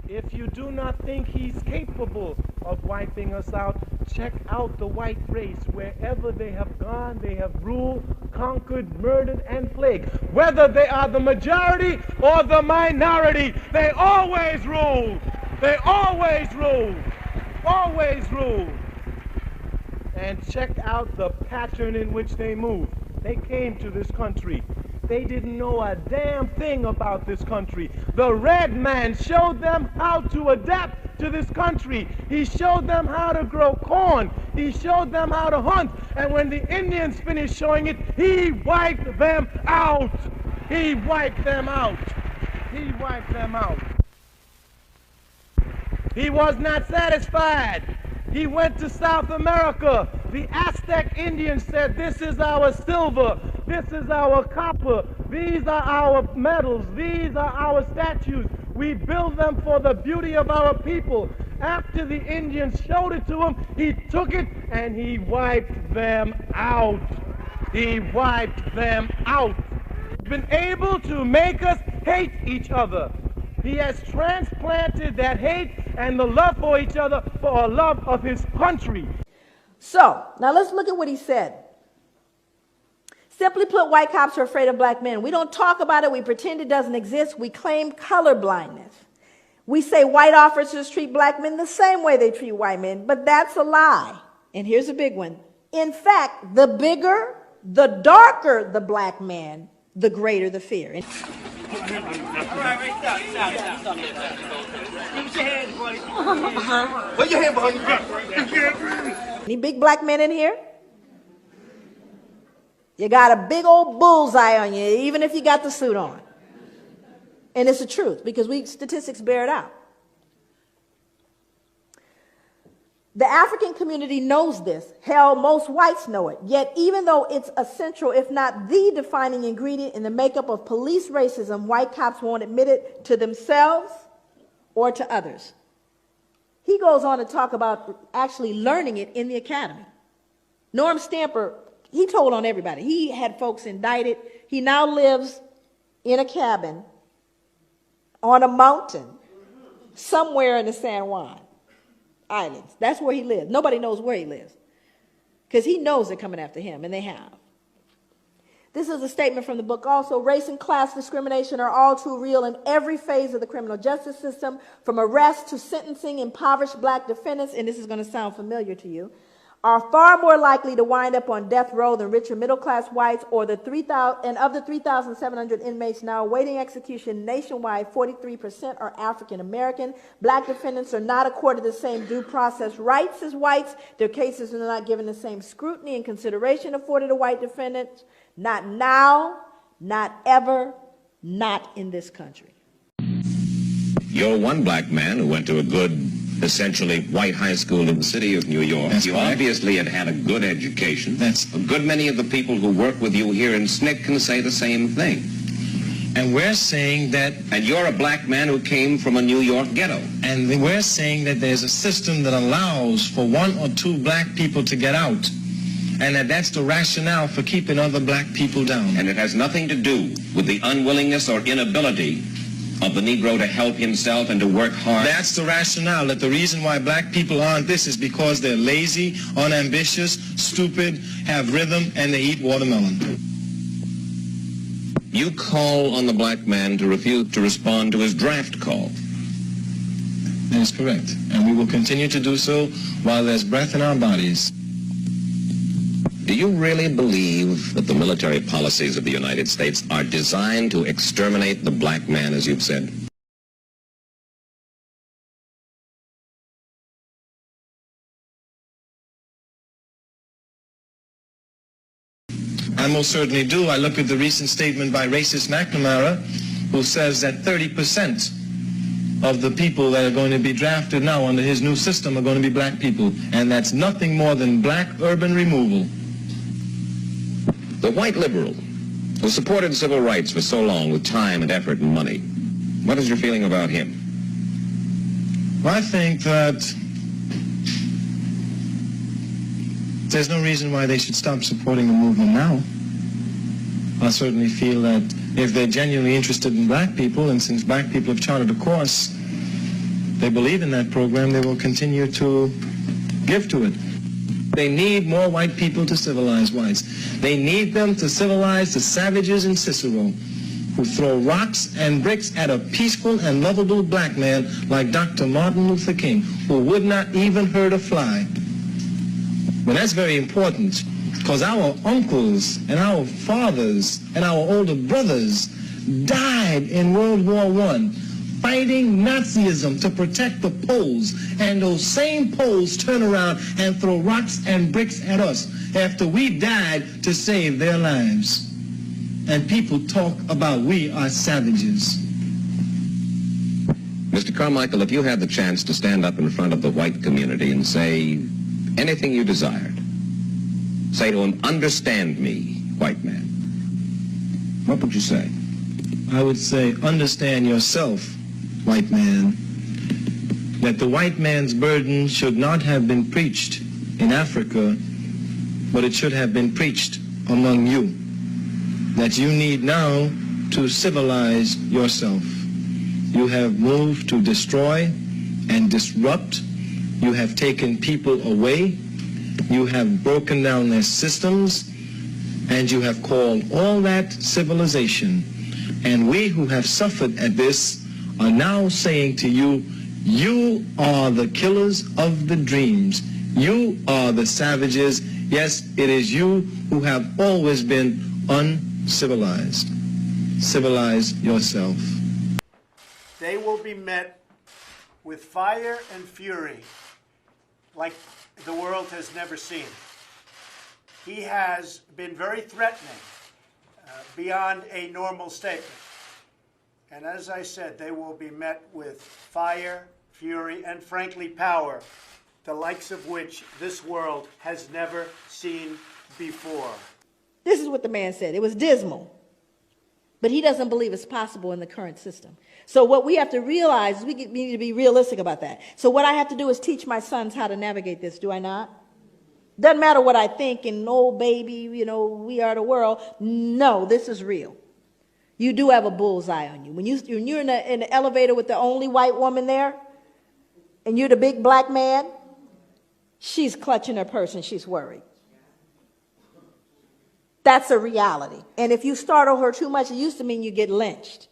If you do not think he's capable of wiping us out, check out the white race. Wherever they have gone, they have ruled, conquered, murdered, and plagued. Whether they are the majority or the minority, they always rule. They always ruled. Always ruled. And check out the pattern in which they moved. They came to this country. They didn't know a damn thing about this country. The red man showed them how to adapt to this country. He showed them how to grow corn. He showed them how to hunt. And when the Indians finished showing it, he wiped them out. He wiped them out. He wiped them out. He was not satisfied. He went to South America. The Aztec Indians said, this is our silver, this is our copper, these are our metals, these are our statues. We build them for the beauty of our people. After the Indians showed it to him, he took it and he wiped them out. He wiped them out. He's been able to make us hate each other. He has transplanted that hate and the love for each other for a love of his country. So, now let's look at what he said. Simply put, white cops are afraid of black men. We don't talk about it. We pretend it doesn't exist. We claim color blindness. We say white officers treat black men the same way they treat white men, but that's a lie. And here's a big one. In fact, the bigger, the darker the black man, the greater the fear. Put your hand behind your back. Any big black men in here? You got a big old bullseye on you, even if you got the suit on. And it's the truth, because statistics bear it out. The African community knows this. Hell, most whites know it. Yet, even though it's essential, if not the defining ingredient in the makeup of police racism, white cops won't admit it to themselves or to others. He goes on to talk about actually learning it in the academy. Norm Stamper, he told on everybody. He had folks indicted. He now lives in a cabin on a mountain somewhere in the San Juan Islands. That's where he lives. Nobody knows where he lives because he knows they're coming after him, and they have. This is a statement from the book also. Race and class discrimination are all too real in every phase of the criminal justice system, from arrest to sentencing. Impoverished black defendants, and this is going to sound familiar to you, are far more likely to wind up on death row than richer middle-class whites, or the 3,000, and of the 3,700 inmates now awaiting execution nationwide, 43% are African American. Black defendants are not accorded the same due process rights as whites. Their cases are not given the same scrutiny and consideration afforded to white defendants. Not now, not ever, not in this country. You're one black man who went to a good, essentially white high school in the city of New York. You obviously had had a good education. A good many of the people who work with you here in SNCC can say the same thing. And we're saying that... And you're a black man who came from a New York ghetto. And we're saying that there's a system that allows for one or two black people to get out. And that's the rationale for keeping other black people down. And it has nothing to do with the unwillingness or inability of the Negro to help himself and to work hard. That's the rationale, that the reason why black people aren't this is because they're lazy, unambitious, stupid, have rhythm, and they eat watermelon. You call on the black man to refuse to respond to his draft call. That is correct. And we will continue to do so while there's breath in our bodies. Do you really believe that the military policies of the United States are designed to exterminate the black man, as you've said? I most certainly do. I look at the recent statement by racist McNamara, who says that 30% of the people that are going to be drafted now under his new system are going to be black people. And that's nothing more than black urban removal. The white liberal who supported civil rights for so long with time and effort and money, what is your feeling about him? Well, I think that there's no reason why they should stop supporting the movement now. I certainly feel that if they're genuinely interested in black people, and since black people have charted a course, they believe in that program, they will continue to give to it. They need more white people to civilize whites. They need them to civilize the savages in Cicero. who throw rocks and bricks at a peaceful and lovable black man like Dr. Martin Luther King, who would not even hurt a fly. But that's very important, because our uncles and our fathers and our older brothers died in World War I fighting Nazism to protect the Poles, and those same Poles turn around and throw rocks and bricks at us after we died to save their lives. And people talk about we are savages. Mr. Carmichael, if you had the chance to stand up in front of the white community and say anything you desired, say to them, understand me, white man, what would you say? I would say, understand yourself, white man, that the white man's burden should not have been preached in Africa, but it should have been preached among you. That you need now to civilize yourself. You have moved to destroy and disrupt. You have taken people away. You have broken down their systems, and you have called all that civilization. And we who have suffered at this are now saying to you, you are the killers of the dreams. You are the savages. Yes, it is you who have always been uncivilized. Civilize yourself. They will be met with fire and fury like the world has never seen. He has been very threatening beyond a normal statement. And as I said, they will be met with fire, fury, and frankly power, the likes of which this world has never seen before. This is what the man said. It was dismal. But he doesn't believe it's possible in the current system. So what we have to realize is we need to be realistic about that. So what I have to do is teach my sons how to navigate this, do I not? Doesn't matter what I think and, oh, baby, you know, we are the world. No, this is real. You do have a bullseye on you. When you're in the elevator with the only white woman there, and you're the big black man, she's clutching her purse and she's worried. That's a reality. And if you startle her too much, it used to mean you get lynched.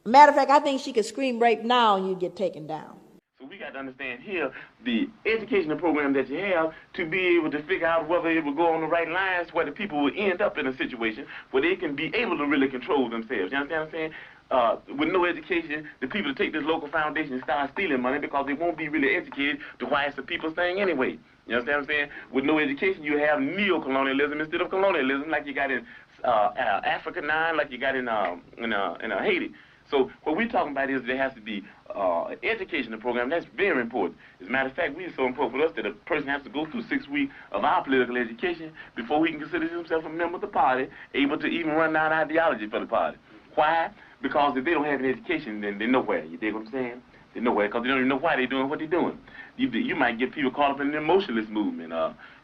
Matter of fact, I think she could scream rape now and you get taken down. So we got to understand here the educational program that you have to be able to figure out whether it will go on the right lines, where the people will end up in a situation where they can be able to really control themselves. You understand what I'm saying? With no education, the people that take this local foundation and start stealing money because they won't be really educated to why it's the people's thing anyway. You understand what I'm saying? With no education, you have neo-colonialism instead of colonialism, like you got in Africa now, like you got in Haiti. So what we're talking about is there has to be an educational program. That's very important. As a matter of fact, it's so important for us that a person has to go through 6 weeks of our political education before he can consider himself a member of the party, able to even run down ideology for the party. Why? Because if they don't have an education, then they're nowhere. You dig what I'm saying? They're nowhere because they don't even know why they're doing what they're doing. You might get people caught up in the emotionalist movement.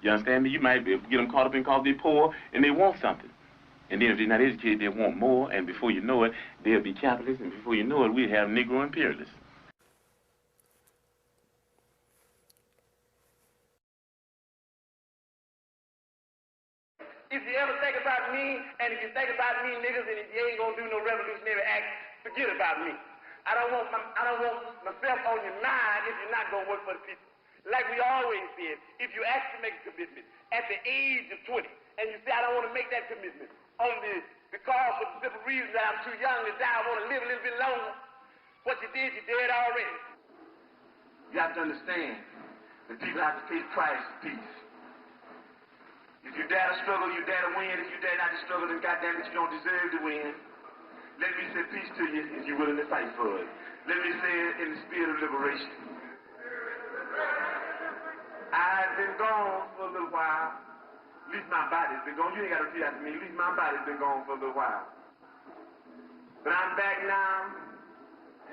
You understand me? You might get them caught up in because they're poor and they want something. And then if they're not educated, they want more, and before you know it, they'll be capitalists, and before you know it, we'll have Negro imperialists. If you ever think about me, and if you think about me, niggas, and if you ain't gonna do no revolutionary act, forget about me. I don't want myself on your mind if you're not gonna work for the people. Like we always said, if you actually make a commitment at the age of 20, and you say, I don't want to make that commitment, because of the simple reason that I'm too young to die, I want to live a little bit longer. What you did, you did already. You have to understand that people have to pay the price for peace. If you dare to struggle, you dare to win. If you dare not to struggle, then goddamn it, you don't deserve to win. Let me say peace to you if you're willing to fight for it. Let me say it in the spirit of liberation. I've been gone for a little while. At least my body's been gone. You ain't got to repeat after me. At least my body's been gone for a little while. But I'm back now,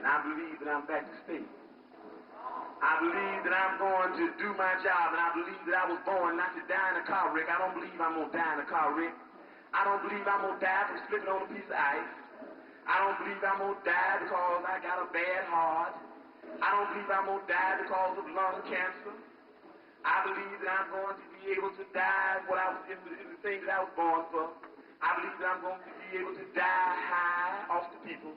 and I believe that I'm back to stay. I believe that I'm going to do my job, and I believe that I was born not to die in a car wreck. I don't believe I'm going to die in a car wreck. I don't believe I'm going to die from slipping on a piece of ice. I don't believe I'm going to die because I got a bad heart. I don't believe I'm going to die because of lung cancer. I believe that I'm going to be able to die in the things that I was born for. I believe that I'm going to be able to die high off the people.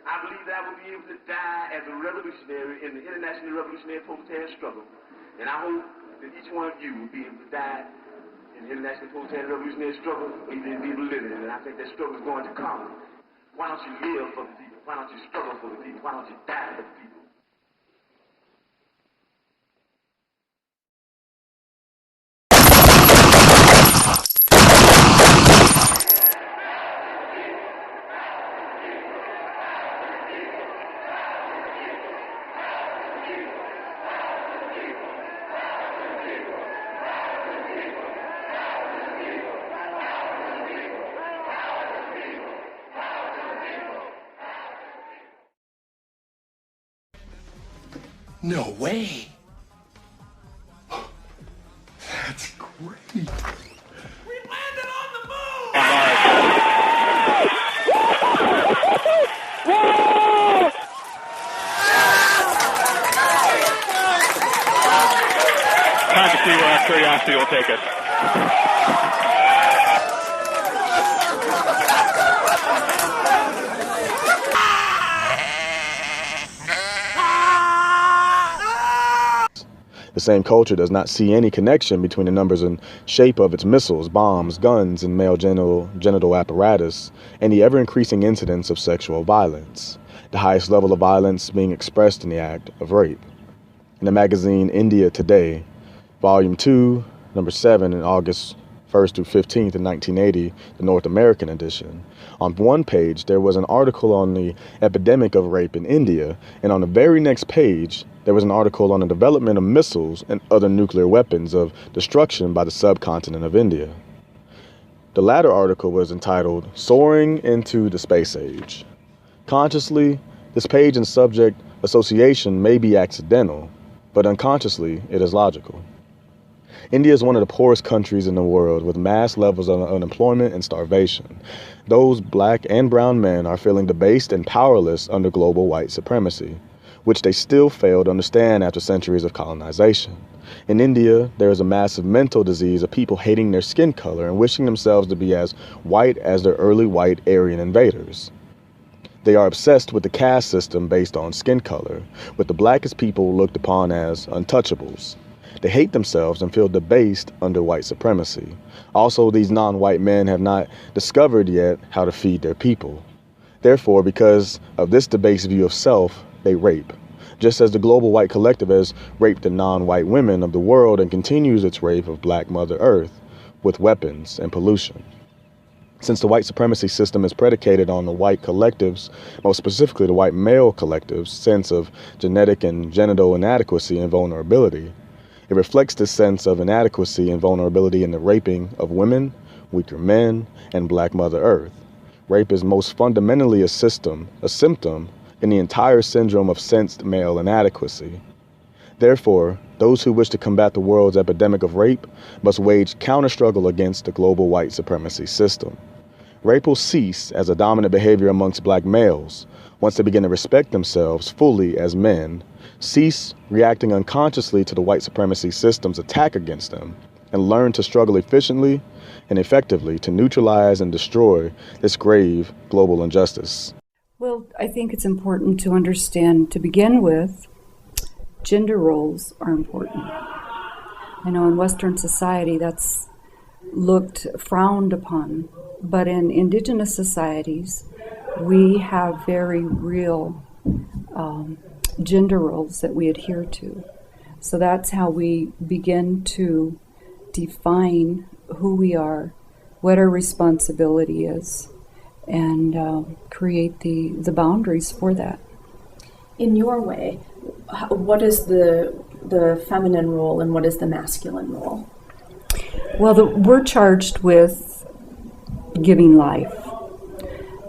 I believe that I will be able to die as a revolutionary in the international revolutionary proletarian struggle. And I hope that each one of you will be able to die in the international proletarian revolutionary struggle, even if people living in it. And I think that struggle is going to come. Why don't you live for the people? Why don't you struggle for the people? Why don't you die for the people? No way. That's great. We landed on the moon! Time to see where curiosity will take us. The same culture does not see any connection between the numbers and shape of its missiles, bombs, guns, and male genital apparatus, and the ever-increasing incidence of sexual violence, the highest level of violence being expressed in the act of rape. In the magazine India Today, Volume 2, Number 7, in August 1st through 15th in 1980, the North American edition, on one page there was an article on the epidemic of rape in India, and on the very next page there was an article on the development of missiles and other nuclear weapons of destruction by the subcontinent of India. The latter article was entitled, Soaring into the Space Age. Consciously, this page and subject association may be accidental, but unconsciously it is logical. India is one of the poorest countries in the world with mass levels of unemployment and starvation. Those black and brown men are feeling debased and powerless under global white supremacy, which they still fail to understand after centuries of colonization. In India, there is a massive mental disease of people hating their skin color and wishing themselves to be as white as their early white Aryan invaders. They are obsessed with the caste system based on skin color, with the blackest people looked upon as untouchables. They hate themselves and feel debased under white supremacy. Also, these non-white men have not discovered yet how to feed their people. Therefore, because of this debased view of self, they rape, just as the global white collective has raped the non-white women of the world and continues its rape of Black Mother Earth with weapons and pollution. Since the white supremacy system is predicated on the white collectives, most specifically the white male collective's sense of genetic and genital inadequacy and vulnerability, it reflects this sense of inadequacy and vulnerability in the raping of women, weaker men, and Black Mother Earth. Rape is most fundamentally a symptom in the entire syndrome of sensed male inadequacy. Therefore, those who wish to combat the world's epidemic of rape must wage counter-struggle against the global white supremacy system. Rape will cease as a dominant behavior amongst black males once they begin to respect themselves fully as men, cease reacting unconsciously to the white supremacy system's attack against them, and learn to struggle efficiently and effectively to neutralize and destroy this grave global injustice. Well, I think it's important to understand, to begin with, gender roles are important. I know in Western society that's frowned upon, but in indigenous societies, we have very real gender roles that we adhere to. So that's how we begin to define who we are, what our responsibility is, and create the boundaries for that. In your way, what is the feminine role and what is the masculine role? Well, we're charged with giving life,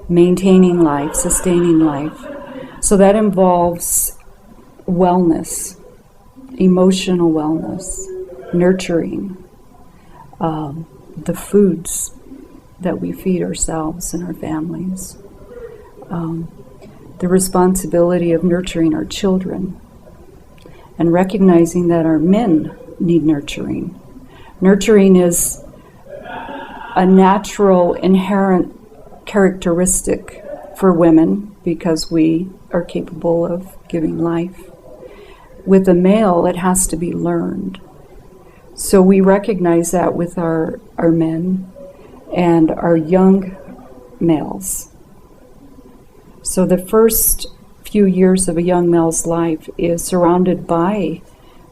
maintaining life, sustaining life. So that involves wellness, emotional wellness, nurturing, the foods that we feed ourselves and our families, the responsibility of nurturing our children, and recognizing that our men need nurturing. Nurturing is a natural, inherent characteristic for women because we are capable of giving life. With a male, it has to be learned. So we recognize that with our men and our young males. So the first few years of a young male's life is surrounded by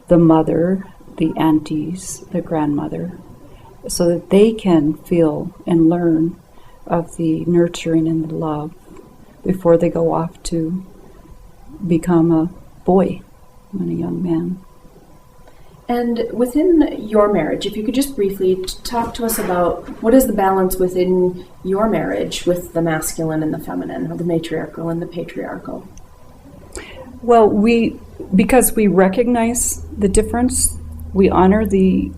the mother, the aunties, the grandmother, so that they can feel and learn of the nurturing and the love before they go off to become a boy and a young man. And within your marriage, if you could just briefly talk to us about what is the balance within your marriage with the masculine and the feminine, or the matriarchal and the patriarchal? Well, because we recognize the difference, we honor the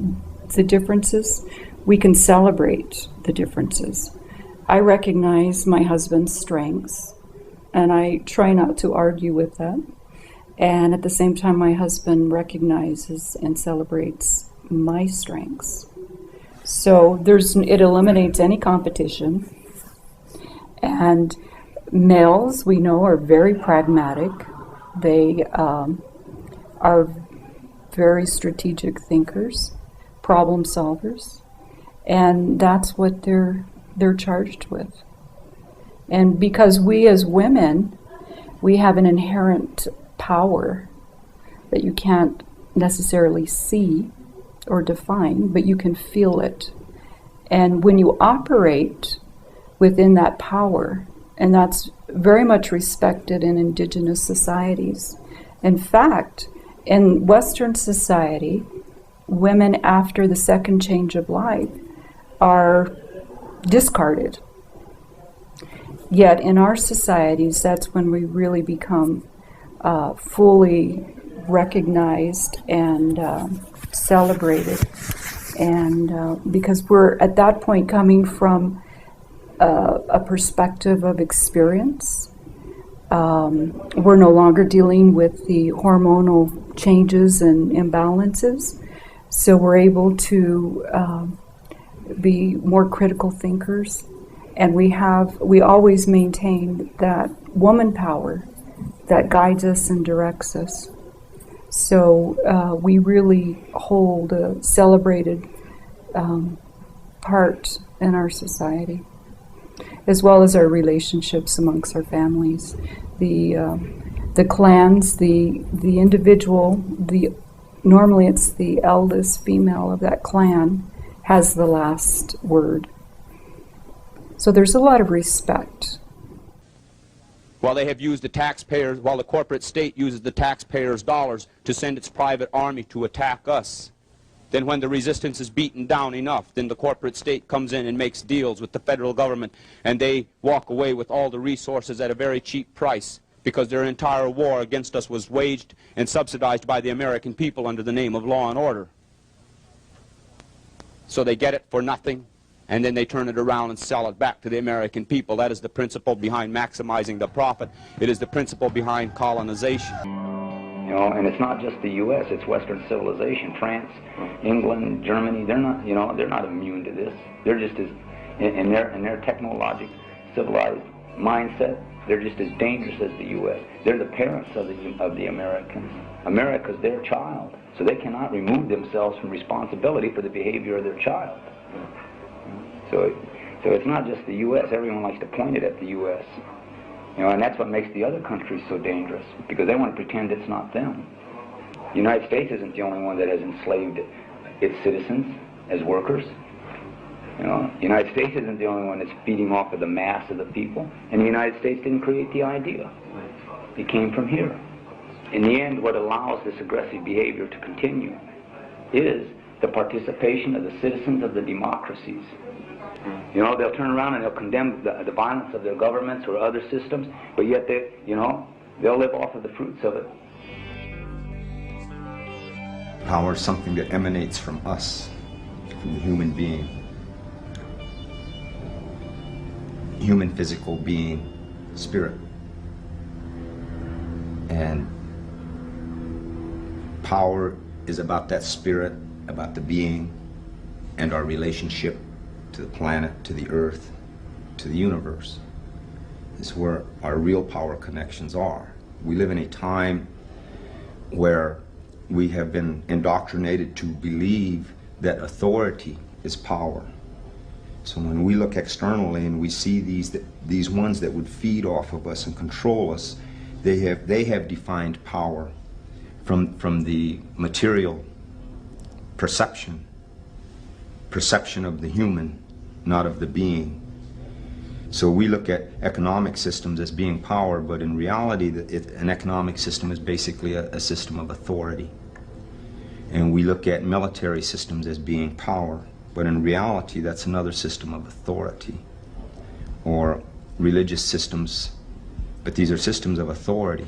differences, we can celebrate the differences. I recognize my husband's strengths, and I try not to argue with that. And at the same time, my husband recognizes and celebrates my strengths. So it eliminates any competition. And males, we know, are very pragmatic. They are very strategic thinkers, problem solvers, and that's what they're charged with. And because we as women, we have an inherent power that you can't necessarily see or define, but you can feel it. And when you operate within that power, and that's very much respected in indigenous societies. In fact, in Western society, women after the second change of life are discarded. Yet in our societies, that's when we really become fully recognized and celebrated. And because we're at that point coming from a perspective of experience. We're no longer dealing with the hormonal changes and imbalances, so we're able to be more critical thinkers, and we always maintain that woman power that guides us and directs us. So we really hold a celebrated part in our society, as well as our relationships amongst our families. The clans, the individual, normally it's the eldest female of that clan has the last word. So there's a lot of respect. While they have used the taxpayers, while the corporate state uses the taxpayers' dollars to send its private army to attack us, then when the resistance is beaten down enough, then the corporate state comes in and makes deals with the federal government, and they walk away with all the resources at a very cheap price, because their entire war against us was waged and subsidized by the American people under the name of law and order. So they get it for nothing, and then they turn it around and sell it back to the American people. That is the principle behind maximizing the profit. It is the principle behind colonization. You know, and it's not just the U.S., it's Western civilization. France, England, Germany, they're not immune to this. They're just as, in their technologic, civilized mindset, they're just as dangerous as the U.S. They're the parents of the Americans. America's their child, so they cannot remove themselves from responsibility for the behavior of their child. So it's not just the U.S. Everyone likes to point it at the U.S. You know, and that's what makes the other countries so dangerous, because they want to pretend it's not them. The United States isn't the only one that has enslaved its citizens as workers. You know, the United States isn't the only one that's feeding off of the mass of the people, and the United States didn't create the idea. It came from here. In the end, what allows this aggressive behavior to continue is the participation of the citizens of the democracies. You know, they'll turn around and they'll condemn the violence of their governments or other systems, but yet they'll live off of the fruits of it. Power is something that emanates from us, from the human being. Human physical being, spirit. And power is about that spirit, about the being, and our relationship to to the planet, to the earth, to the universe. Is where our real power connections are. We live in a time where we have been indoctrinated to believe that authority is power. So when we look externally and we see these ones that would feed off of us and control us, they have defined power from the material perception of the human, not of the being. So we look at economic systems as being power, but in reality, an economic system is basically a system of authority. And we look at military systems as being power, but in reality, that's another system of authority. Or religious systems, but these are systems of authority.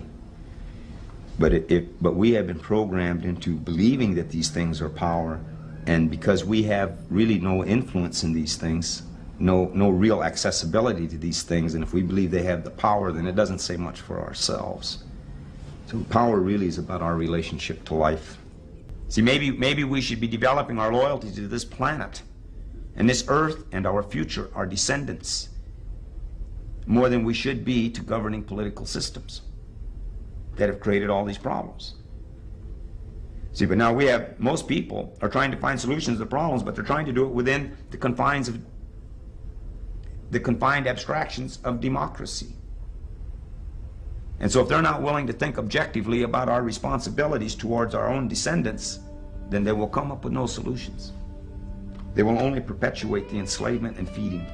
But we have been programmed into believing that these things are power, and because we have really no influence in these things, no real accessibility to these things, and if we believe they have the power, then it doesn't say much for ourselves. So power really is about our relationship to life. See, maybe we should be developing our loyalty to this planet and this earth and our future, our descendants, more than we should be to governing political systems that have created all these problems. See, but now most people are trying to find solutions to the problems, but they're trying to do it within the confines of the confined abstractions of democracy. And so if they're not willing to think objectively about our responsibilities towards our own descendants, then they will come up with no solutions. They will only perpetuate the enslavement and feeding.